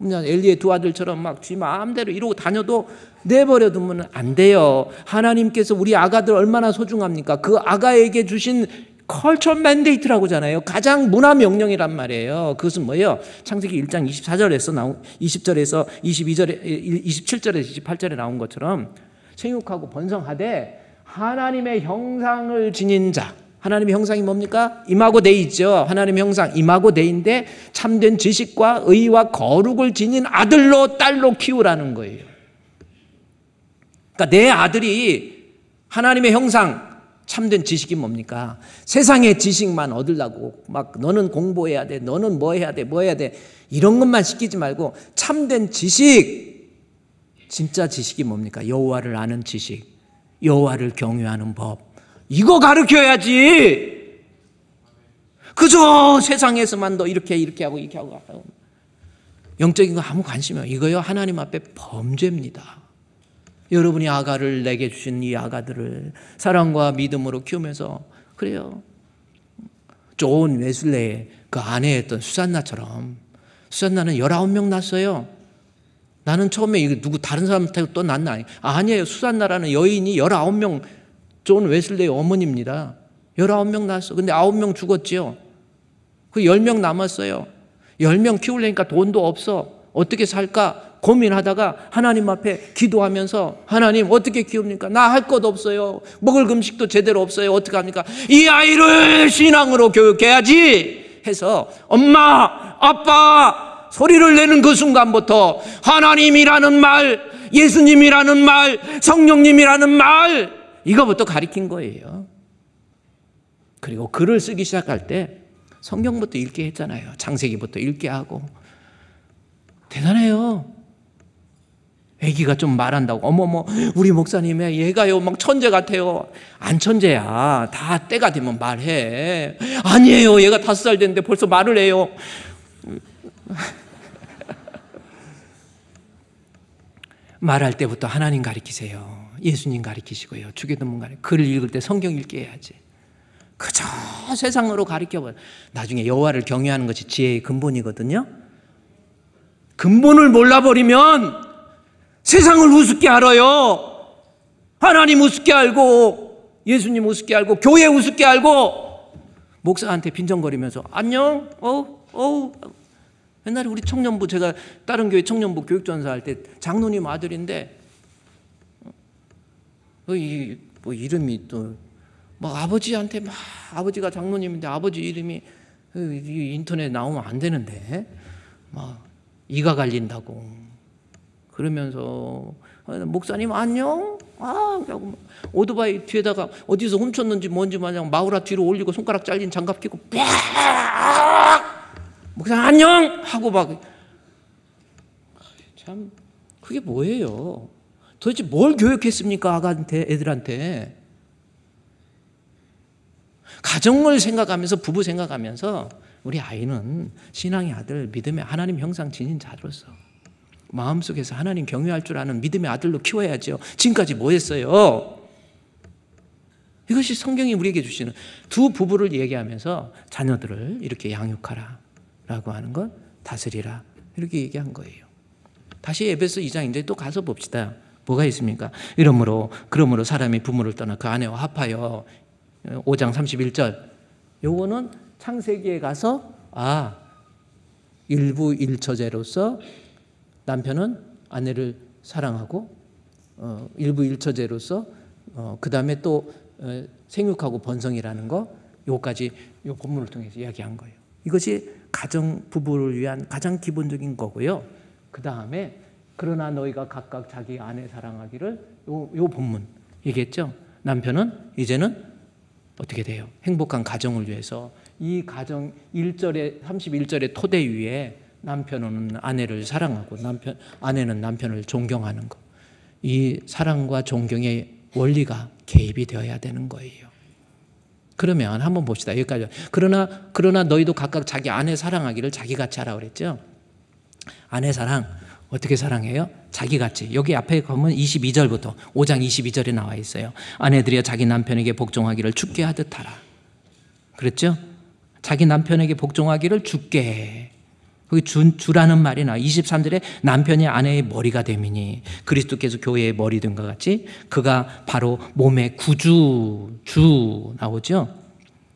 엘리의 두 아들처럼 막 지 마음대로 이러고 다녀도 내버려 두면 안 돼요. 하나님께서 우리 아가들 얼마나 소중합니까? 그 아가에게 주신 컬처 맨데이트라고 하잖아요. 가장 문화 명령이란 말이에요. 그것은 뭐예요? 창세기 1장 24절에서 20절에서 22절에 27절에서 28절에 나온 것처럼 생육하고 번성하되 하나님의 형상을 지닌 자. 하나님의 형상이 뭡니까? 이마고 데이죠. 하나님의 형상 이마고 데이인데 참된 지식과 의와 거룩을 지닌 아들로 딸로 키우라는 거예요. 그러니까 내 아들이 하나님의 형상 참된 지식이 뭡니까? 세상의 지식만 얻으려고 막 너는 공부해야 돼, 너는 뭐 해야 돼, 뭐 해야 돼 이런 것만 시키지 말고 참된 지식, 진짜 지식이 뭡니까? 여호와를 아는 지식, 여호와를 경외하는 법, 이거 가르쳐야지. 그저 세상에서만 너 이렇게 하고 이렇게 하고 영적인 거 아무 관심이 없어요. 이거요 하나님 앞에 범죄입니다. 여러분이 아가를 내게 주신 이 아가들을 사랑과 믿음으로 키우면서 그래요. 존 웨슬레의 그 아내였던 수산나처럼 수산나는 19명 낳았어요. 나는 처음에 이거 누구 다른 사람한테 또 낳나? 아니에요. 수산나라는 여인이 19명 존 웨슬레의 어머니입니다. 19명 낳았어. 근데 9명 죽었지요. 그 10명 남았어요. 10명 키우려니까 돈도 없어. 어떻게 살까? 고민하다가 하나님 앞에 기도하면서 하나님 어떻게 키웁니까? 나 할 것 없어요. 먹을 음식도 제대로 없어요. 어떻게 합니까? 이 아이를 신앙으로 교육해야지 해서 엄마, 아빠 소리를 내는 그 순간부터 하나님이라는 말, 예수님이라는 말, 성령님이라는 말 이거부터 가르친 거예요. 그리고 글을 쓰기 시작할 때 성경부터 읽게 했잖아요. 창세기부터 읽게 하고 대단해요. 애기가 좀 말한다고 어머머 우리 목사님의 얘가요 막 천재 같아요. 안 천재야. 다 때가 되면 말해. 아니에요. 얘가 5살 됐는데 벌써 말을 해요. 말할 때부터 하나님 가르치세요. 예수님 가르치시고요. 주기도문 가르치고 글을 읽을 때 성경 읽게 해야지. 그저 세상으로 가르쳐버려. 나중에 여호와를 경외하는 것이 지혜의 근본이거든요. 근본을 몰라버리면 세상을 우습게 알아요. 하나님 우습게 알고 예수님 우습게 알고 교회 우습게 알고 목사한테 빈정거리면서 안녕 옛날에 우리 청년부 제가 다른 교회 청년부 교육전사 할 때 장로님 아들인데 뭐 이름이 또 막 아버지한테 막 아버지가 장로님인데 아버지 이름이 인터넷에 나오면 안 되는데 막 이가 갈린다고 그러면서 목사님 안녕? 오토바이 뒤에다가 어디서 훔쳤는지 뭔지 마냥 마우라 뒤로 올리고 손가락 잘린 장갑 끼고 목사님 안녕! 하고 막 참 그게 뭐예요? 도대체 뭘 교육했습니까? 아가한테 애들한테 가정을 생각하면서 부부 생각하면서 우리 아이는 신앙의 아들 믿음의 하나님 형상 지닌 자로서 마음속에서 하나님 경외할 줄 아는 믿음의 아들로 키워야죠. 지금까지 뭐 했어요? 이것이 성경이 우리에게 주시는 두 부부를 얘기하면서 자녀들을 이렇게 양육하라 라고 하는 것, 다스리라 이렇게 얘기한 거예요. 다시 에베소 2장 이제 또 가서 봅시다. 뭐가 있습니까? 그러므로 사람이 부모를 떠나 그 아내와 합하여 5장 31절 요거는 창세기에 가서 일부 일처제로서 남편은 아내를 사랑하고 일부 일처제로서 그 다음에 또 생육하고 번성이라는 거 요까지 요 본문을 통해서 이야기한 거예요. 이것이 가정 부부를 위한 가장 기본적인 거고요. 그 다음에 그러나 너희가 각각 자기 아내 사랑하기를 요 본문 얘기했죠? 남편은 이제는 어떻게 돼요? 행복한 가정을 위해서 이 가정 1절에 31절의 토대 위에 남편은 아내를 사랑하고 아내는 남편을 존경하는 것. 이 사랑과 존경의 원리가 개입이 되어야 되는 거예요. 그러면 한번 봅시다. 여기까지. 그러나 너희도 각각 자기 아내 사랑하기를 자기같이 하라고 그랬죠. 아내 사랑 어떻게 사랑해요? 자기같이. 여기 앞에 가면 22절부터 5장 22절에 나와 있어요. 아내들이여 자기 남편에게 복종하기를 주께 하듯 하라. 그랬죠? 자기 남편에게 복종하기를 주께 해. 거기 주라는 말이 나와. 23절에 남편이 아내의 머리가 됨이니 그리스도께서 교회의 머리 된 것 같이 그가 바로 몸의 구주 주 나오죠.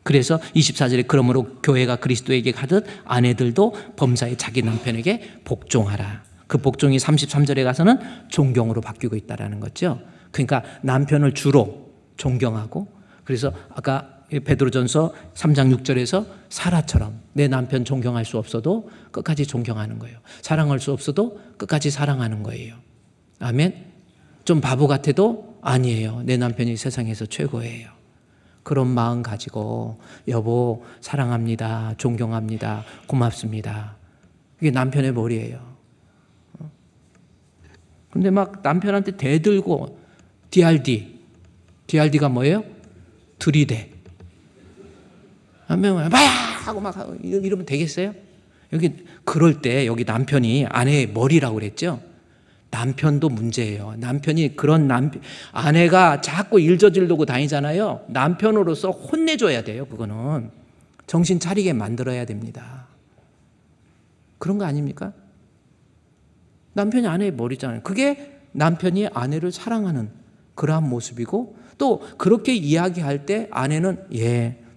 그래서 24절에 그러므로 교회가 그리스도에게 가듯 아내들도 범사에 자기 남편에게 복종하라. 그 복종이 33절에 가서는 존경으로 바뀌고 있다는 거죠. 그러니까 남편을 주로 존경하고, 그래서 아까 베드로전서 3장 6절에서 사라처럼 내 남편 존경할 수 없어도 끝까지 존경하는 거예요. 사랑할 수 없어도 끝까지 사랑하는 거예요. 아멘. 좀 바보 같아도 아니에요. 내 남편이 세상에서 최고예요. 그런 마음 가지고 여보 사랑합니다. 존경합니다. 고맙습니다. 이게 남편의 머리예요. 근데 막 남편한테 대들고 DRD가 뭐예요? 들이대. 한 명은 봐야 하고 막 이러면 되겠어요? 여기 그럴 때 여기 남편이 아내의 머리라고 그랬죠? 남편도 문제예요. 남편이 아내가 자꾸 일저질르고 다니잖아요. 남편으로서 혼내줘야 돼요. 그거는 정신 차리게 만들어야 됩니다. 그런 거 아닙니까? 남편이 아내의 머리잖아요. 그게 남편이 아내를 사랑하는 그러한 모습이고, 또 그렇게 이야기할 때 아내는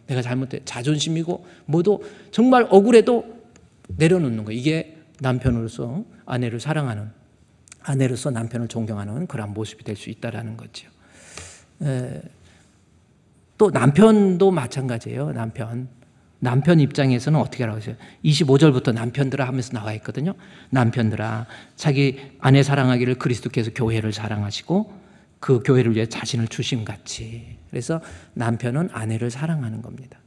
내가 잘못해 자존심이고 뭐도 정말 억울해도 내려놓는 거예요. 이게 남편으로서 아내를 사랑하는, 아내로서 남편을 존경하는 그런 모습이 될 수 있다는 거죠. 또 남편도 마찬가지예요. 남편 입장에서는 어떻게 하라고 했어요? 25절부터 남편들아 하면서 나와 있거든요. 남편들아 자기 아내 사랑하기를 그리스도께서 교회를 사랑하시고 그 교회를 위해 자신을 주심같이. 그래서 남편은 아내를 사랑하는 겁니다.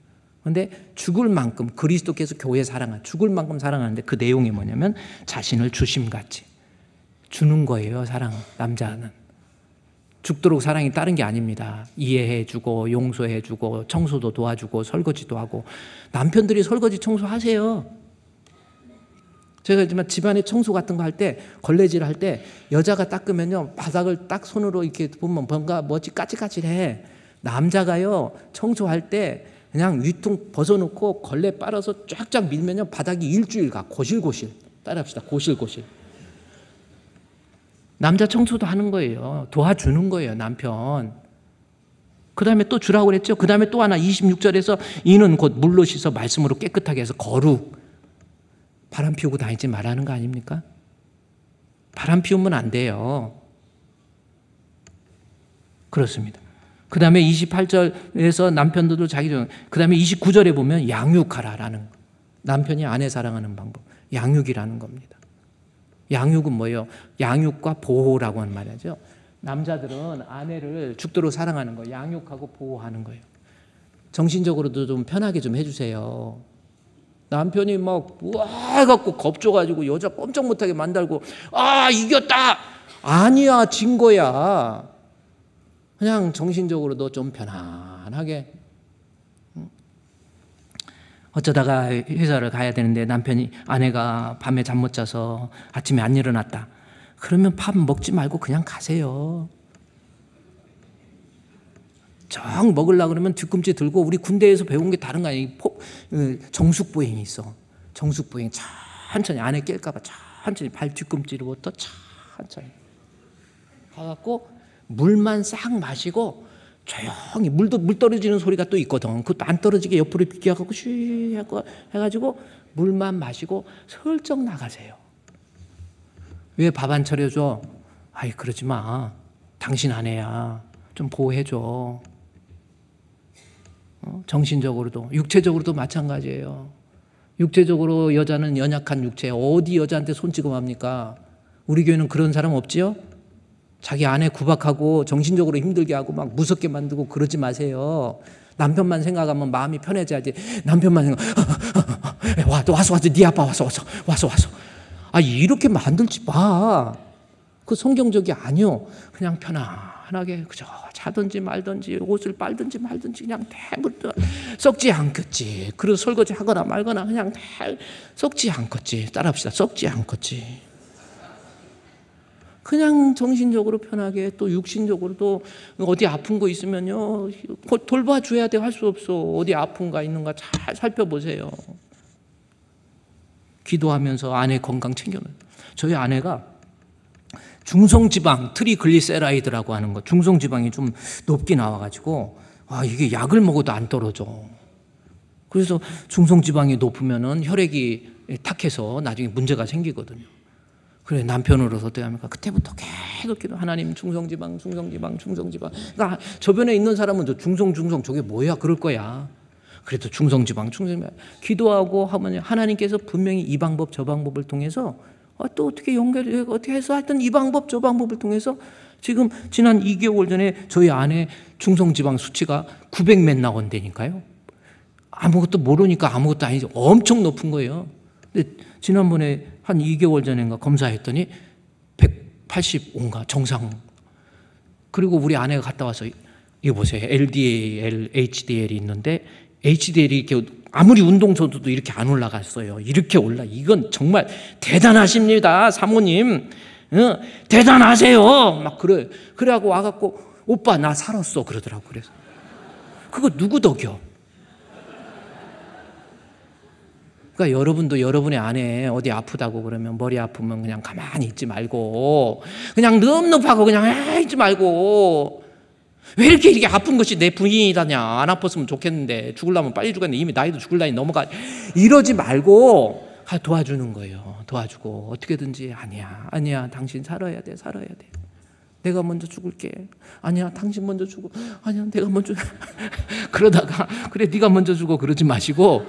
그런데 죽을 만큼 그리스도께서 교회 죽을 만큼 사랑하는데 그 내용이 뭐냐면 자신을 주심같이 주는 거예요. 사랑. 남자는 죽도록 사랑이 다른 게 아닙니다. 이해해주고 용서해주고 청소도 도와주고 설거지도 하고. 남편들이 설거지 청소하세요. 제가 하지만 집안에 청소 같은 거 할 때, 걸레질 할 때 여자가 닦으면요 바닥을 딱 손으로 이렇게 보면 뭔가 뭐지 까칠까칠해. 남자가요 청소할 때 그냥 위통 벗어놓고 걸레 빨아서 쫙쫙 밀면요 바닥이 일주일 가. 고실고실. 따라합시다. 고실고실. 남자 청소도 하는 거예요. 도와주는 거예요, 남편. 그 다음에 또 주라고 그랬죠. 그 다음에 또 하나 26절에서 이는 곧 물로 씻어 말씀으로 깨끗하게 해서 거룩. 바람 피우고 다니지 말라는 거 아닙니까? 바람 피우면 안 돼요. 그렇습니다. 그 다음에 28절에서 남편들도 그 다음에 29절에 보면 양육하라라는 거. 남편이 아내 사랑하는 방법. 양육이라는 겁니다. 양육은 뭐예요? 양육과 보호라고 하는 말이죠. 남자들은 아내를 죽도록 사랑하는 거예요. 양육하고 보호하는 거예요. 정신적으로도 좀 편하게 좀 해주세요. 남편이 막 해갖고 겁줘가지고 여자 꼼짝 못하게 만들고 이겼다! 아니야, 진 거야. 그냥 정신적으로도 좀 편안하게. 어쩌다가 회사를 가야 되는데 아내가 밤에 잠 못 자서 아침에 안 일어났다. 그러면 밥 먹지 말고 그냥 가세요. 정 먹으려고 그러면 뒤꿈치 들고, 우리 군대에서 배운 게 다른 거 아니에요. 정숙보행이 있어. 정숙보행 천천히 아내 깰까 봐 천천히 발 뒤꿈치로부터 천천히 가갖고 물만 싹 마시고 조용히 물 떨어지는 소리가 또 있거든. 그것도 안 떨어지게 옆으로 비켜갖고 쉬 해가지고 물만 마시고 슬쩍 나가세요. 왜 밥 안 차려줘? 그러지 마. 당신 아내야. 좀 보호해줘. 정신적으로도 육체적으로도 마찬가지예요. 육체적으로 여자는 연약한 육체, 어디 여자한테 손찌검합니까? 우리 교회는 그런 사람 없지요? 자기 아내 구박하고 정신적으로 힘들게 하고 막 무섭게 만들고 그러지 마세요. 남편만 생각하면 마음이 편해져야지. 남편만 생각, 와서, 네 아빠 와서. 아, 이렇게 만들지 마. 그 성경적이 아니요. 그냥 편안하게 그저 자든지 말든지 옷을 빨든지 말든지 그냥 대부분 썩지 않겠지. 그리고 설거지 하거나 말거나 그냥 썩지 않겠지. 따라합시다. 썩지 않겠지. 그냥 정신적으로 편하게, 또 육신적으로도 어디 아픈 거 있으면요 돌봐줘야 돼. 할 수 없어. 어디 아픈가 있는가 잘 살펴보세요. 기도하면서 아내 건강 챙겨놓어요. 저희 아내가 중성지방 트리글리세라이드라고 하는 거, 중성지방이 좀 높게 나와가지고 이게 약을 먹어도 안 떨어져. 그래서 중성지방이 높으면은 혈액이 탁해서 나중에 문제가 생기거든요. 그래, 남편으로서 어떻게 합니까? 그때부터 계속 기도, 하나님 중성지방. 그러니까 저변에 있는 사람은 저 중성 저게 뭐야 그럴 거야. 그래도 중성지방 기도하고 하면 하나님께서 분명히 이 방법 저 방법을 통해서 또 어떻게 어떻게 해서 하여튼 이 방법 저 방법을 통해서 지금 지난 2개월 전에 저희 아내 중성지방 수치가 900몇 나온다니까요. 아무것도 모르니까 아무것도 아니죠. 엄청 높은 거예요. 근데 지난번에 한 2개월 전인가 검사했더니 185인가 정상. 그리고 우리 아내가 갔다 와서 이거 보세요. LDL, HDL이 있는데 HDL이 이렇게 아무리 운동 줘도 이렇게 안 올라갔어요. 이렇게 이건 정말 대단하십니다, 사모님. 대단하세요. 막 그래갖고 와갖고 오빠 나 살았어 그러더라고. 그래서 그거 누구 덕이요? 그러니까 여러분도 여러분의 아내 어디 아프다고 그러면 머리 아프면 그냥 가만히 있지 말고 그냥 늠름하고 그냥 있지 말고 왜 이렇게 아픈 것이 내 부인이다냐. 안 아팠으면 좋겠는데 죽으려면 빨리 죽었는데 이미 나이도 죽을 나이 넘어가. 이러지 말고 도와주는 거예요. 도와주고 어떻게든지 아니야 당신 살아야 돼. 내가 먼저 죽을게. 아니야 당신 먼저 죽어. 아니야 내가 먼저 그러다가 그래 네가 먼저 죽어 그러지 마시고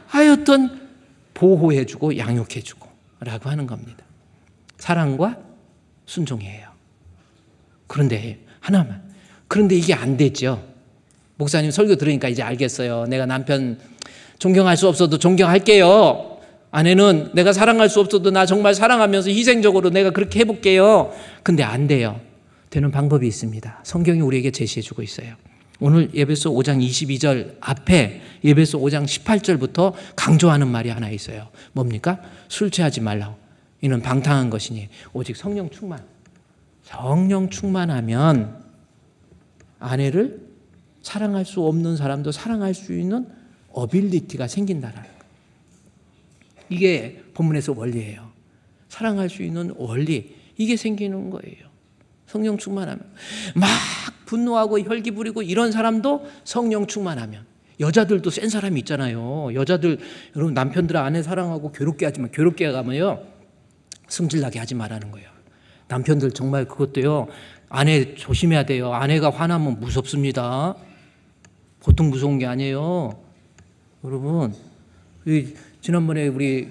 하여튼 보호해주고 양육해주고 라고 하는 겁니다. 사랑과 순종이에요. 그런데 하나만. 그런데 이게 안 되죠. 목사님 설교 들으니까 이제 알겠어요. 내가 남편 존경할 수 없어도 존경할게요. 아내는 내가 사랑할 수 없어도 나 정말 사랑하면서 희생적으로 내가 그렇게 해볼게요. 근데 안 돼요. 되는 방법이 있습니다. 성경이 우리에게 제시해주고 있어요. 오늘 예배소 5장 22절 앞에 예배소 5장 18절부터 강조하는 말이 하나 있어요. 뭡니까? 술 취하지 말라고. 이는 방탕한 것이니 오직 성령 충만하면 아내를 사랑할 수 없는 사람도 사랑할 수 있는 어빌리티가 생긴다라는 거예요. 이게 본문에서 원리예요. 사랑할 수 있는 원리, 이게 생기는 거예요. 성령 충만하면. 막 분노하고 혈기 부리고 이런 사람도 성령 충만하면. 여자들도 센 사람이 있잖아요. 여자들, 여러분 남편들 아내 사랑하고 괴롭게 하지만 괴롭게 가면요 승질나게 하지 말라는 거예요. 남편들 정말 그것도요, 아내 조심해야 돼요. 아내가 화나면 무섭습니다. 보통 무서운 게 아니에요. 여러분, 지난번에 우리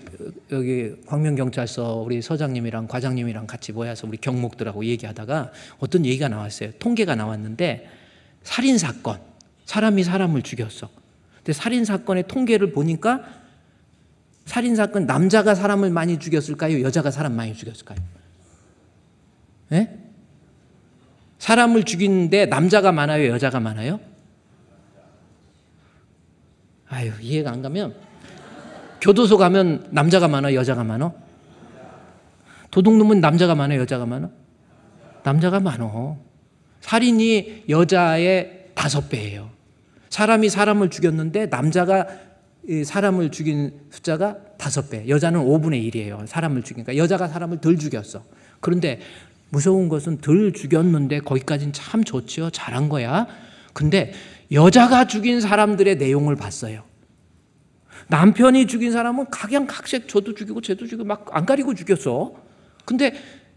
여기 광명경찰서 우리 서장님이랑 과장님이랑 같이 모여서 우리 경목들하고 얘기하다가 어떤 얘기가 나왔어요. 통계가 나왔는데 살인사건, 사람이 사람을 죽였어. 근데 살인사건의 통계를 보니까 살인사건 남자가 사람을 많이 죽였을까요? 여자가 사람 많이 죽였을까요? 네? 사람을 죽이는데 남자가 많아요? 여자가 많아요? 아유, 이해가 안 가면 교도소 가면 남자가 많아? 여자가 많아? 도둑놈은 남자가 많아? 여자가 많아? 남자가 많아. 살인이 여자의 5배예요. 사람이 사람을 죽였는데 남자가 사람을 죽인 숫자가 5배, 여자는 5분의 1이에요. 사람을 죽이니까 여자가 사람을 덜 죽였어. 그런데 무서운 것은 덜 죽였는데 거기까지는 참 좋지요. 잘한 거야. 근데 여자가 죽인 사람들의 내용을 봤어요. 남편이 죽인 사람은 각양각색 저도 죽이고 쟤도 죽이고 막 안 가리고 죽였어. 근데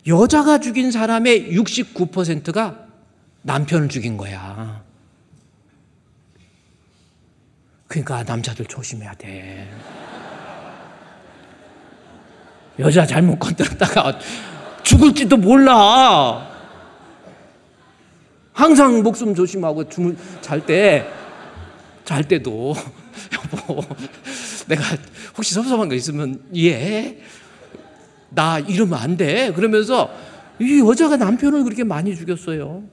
여자가 죽인 사람의 69%가 남편을 죽인 거야. 그러니까 남자들 조심해야 돼. 여자 잘못 건드렸다가 죽을지도 몰라. 항상 목숨 조심하고 잘 때도 여보, 내가 혹시 섭섭한 거 있으면 이해해. 나 이러면 안 돼. 그러면서 이 여자가 남편을 그렇게 많이 죽였어요.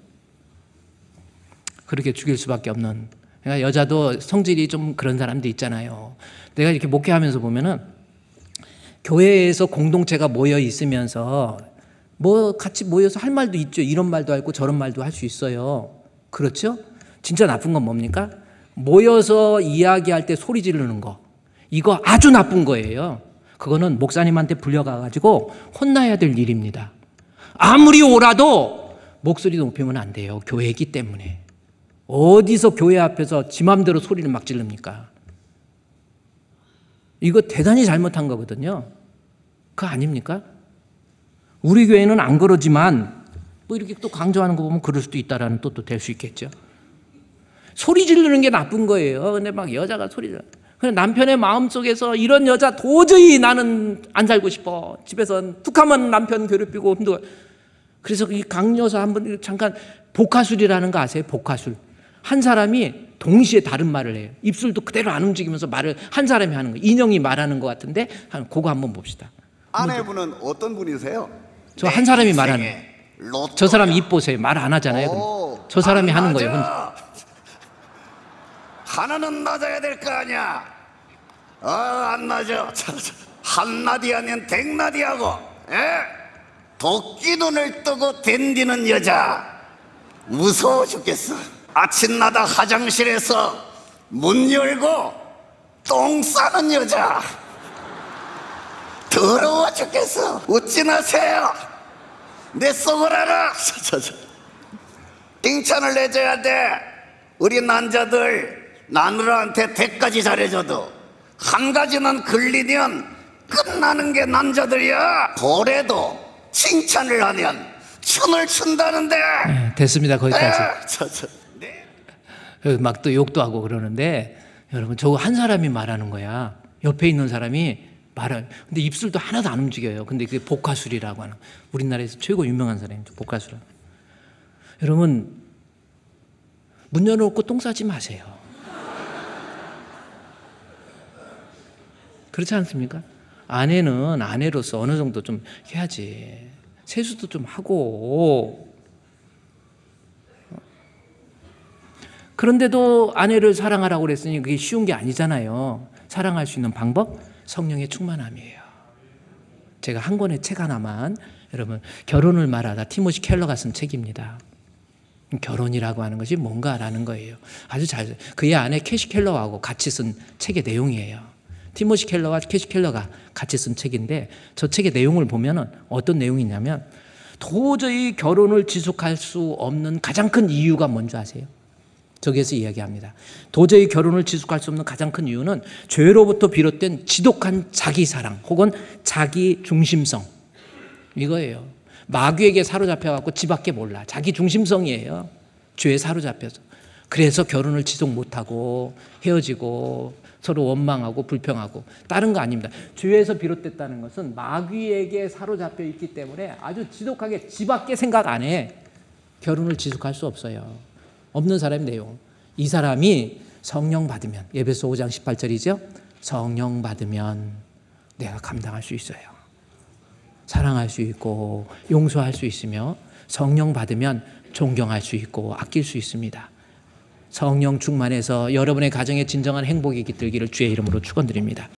그렇게 죽일 수밖에 없는. 그러니까 여자도 성질이 좀 그런 사람도 있잖아요. 내가 이렇게 목회하면서 보면은 교회에서 공동체가 모여 있으면서 뭐 같이 모여서 할 말도 있죠. 이런 말도 하고 저런 말도 할 수 있어요. 그렇죠? 진짜 나쁜 건 뭡니까? 모여서 이야기할 때 소리 지르는 거. 이거 아주 나쁜 거예요. 그거는 목사님한테 불려가가지고 혼나야 될 일입니다. 아무리 오라도 목소리 높이면 안 돼요. 교회이기 때문에. 어디서 교회 앞에서 지 맘대로 소리를 막 지릅니까? 이거 대단히 잘못한 거거든요. 그거 아닙니까? 우리 교회는 안 그러지만 뭐 이렇게 또 강조하는 거 보면 그럴 수도 있다라는 뜻도 될 수 있겠죠. 소리 지르는 게 나쁜 거예요. 근데 막 여자가 소리 질러. 남편의 마음속에서 이런 여자 도저히 나는 안 살고 싶어. 집에서 툭하면 남편 괴롭히고 힘들어. 그래서 이 강요사 한번 잠깐 복화술이라는 거 아세요? 복화술. 한 사람이 동시에 다른 말을 해요. 입술도 그대로 안 움직이면서 말을 한 사람이 하는 거예요. 인형이 말하는 것 같은데 그거 한번 봅시다. 아내분은 어떤 분이세요? 저 한 사람이 말하는 거예요. 저 사람 입 보세요. 말 안 하잖아요. 그럼. 저 사람이 하는 거예요. 하나는 맞아야 될 거 아니야. 안 맞아. 한마디 하면 백마디 하고, 도끼 눈을 뜨고 댄디는 여자 무서워 죽겠어. 아침마다 화장실에서 문 열고 똥 싸는 여자 더러워 죽겠어. 웃지 마세요. 내 속을 알아. 칭찬을 내줘야 돼. 우리 남자들 나누라한테 100가지 잘해줘도 한 가지는 걸리면 끝나는 게 남자들이야. 고래도 칭찬을 하면 춤을 춘다는데. 네, 됐습니다. 거기까지. 막 또 욕도 하고 그러는데 여러분 저거 한 사람이 말하는 거야. 옆에 있는 사람이 말을. 근데 입술도 하나도 안 움직여요. 근데 그게 복화술이라고 하는. 우리나라에서 최고 유명한 사람이죠. 복화술. 여러분 문 열어놓고 똥 싸지 마세요. 그렇지 않습니까? 아내는 아내로서 어느 정도 좀 해야지. 세수도 좀 하고. 그런데도 아내를 사랑하라고 그랬으니 그게 쉬운 게 아니잖아요. 사랑할 수 있는 방법? 성령의 충만함이에요. 제가 한 권의 책 하나만, 여러분 결혼을 말하다 티모시 켈러가 쓴 책입니다. 결혼이라고 하는 것이 뭔가라는 거예요. 아주 잘, 그의 아내 캐시 켈러하고 같이 쓴 책의 내용이에요. 티모시 켈러와 캐시 켈러가 같이 쓴 책인데 저 책의 내용을 보면 어떤 내용이냐면 도저히 결혼을 지속할 수 없는 가장 큰 이유가 뭔지 아세요? 저기에서 이야기합니다. 도저히 결혼을 지속할 수 없는 가장 큰 이유는 죄로부터 비롯된 지독한 자기사랑 혹은 자기 중심성, 이거예요. 마귀에게 사로잡혀갖고 지 밖에 몰라. 자기 중심성이에요. 죄에 사로잡혀서. 그래서 결혼을 지속 못하고 헤어지고 서로 원망하고 불평하고. 다른 거 아닙니다. 죄에서 비롯됐다는 것은 마귀에게 사로잡혀 있기 때문에 아주 지독하게 지 밖에 생각 안 해. 결혼을 지속할 수 없어요. 없는 사람의 내용. 이 사람이 성령 받으면, 에베소 5장 18절이죠. 성령 받으면 내가 감당할 수 있어요. 사랑할 수 있고 용서할 수 있으며 성령 받으면 존경할 수 있고 아낄 수 있습니다. 성령 충만해서 여러분의 가정에 진정한 행복이 깃들기를 주의 이름으로 축원드립니다.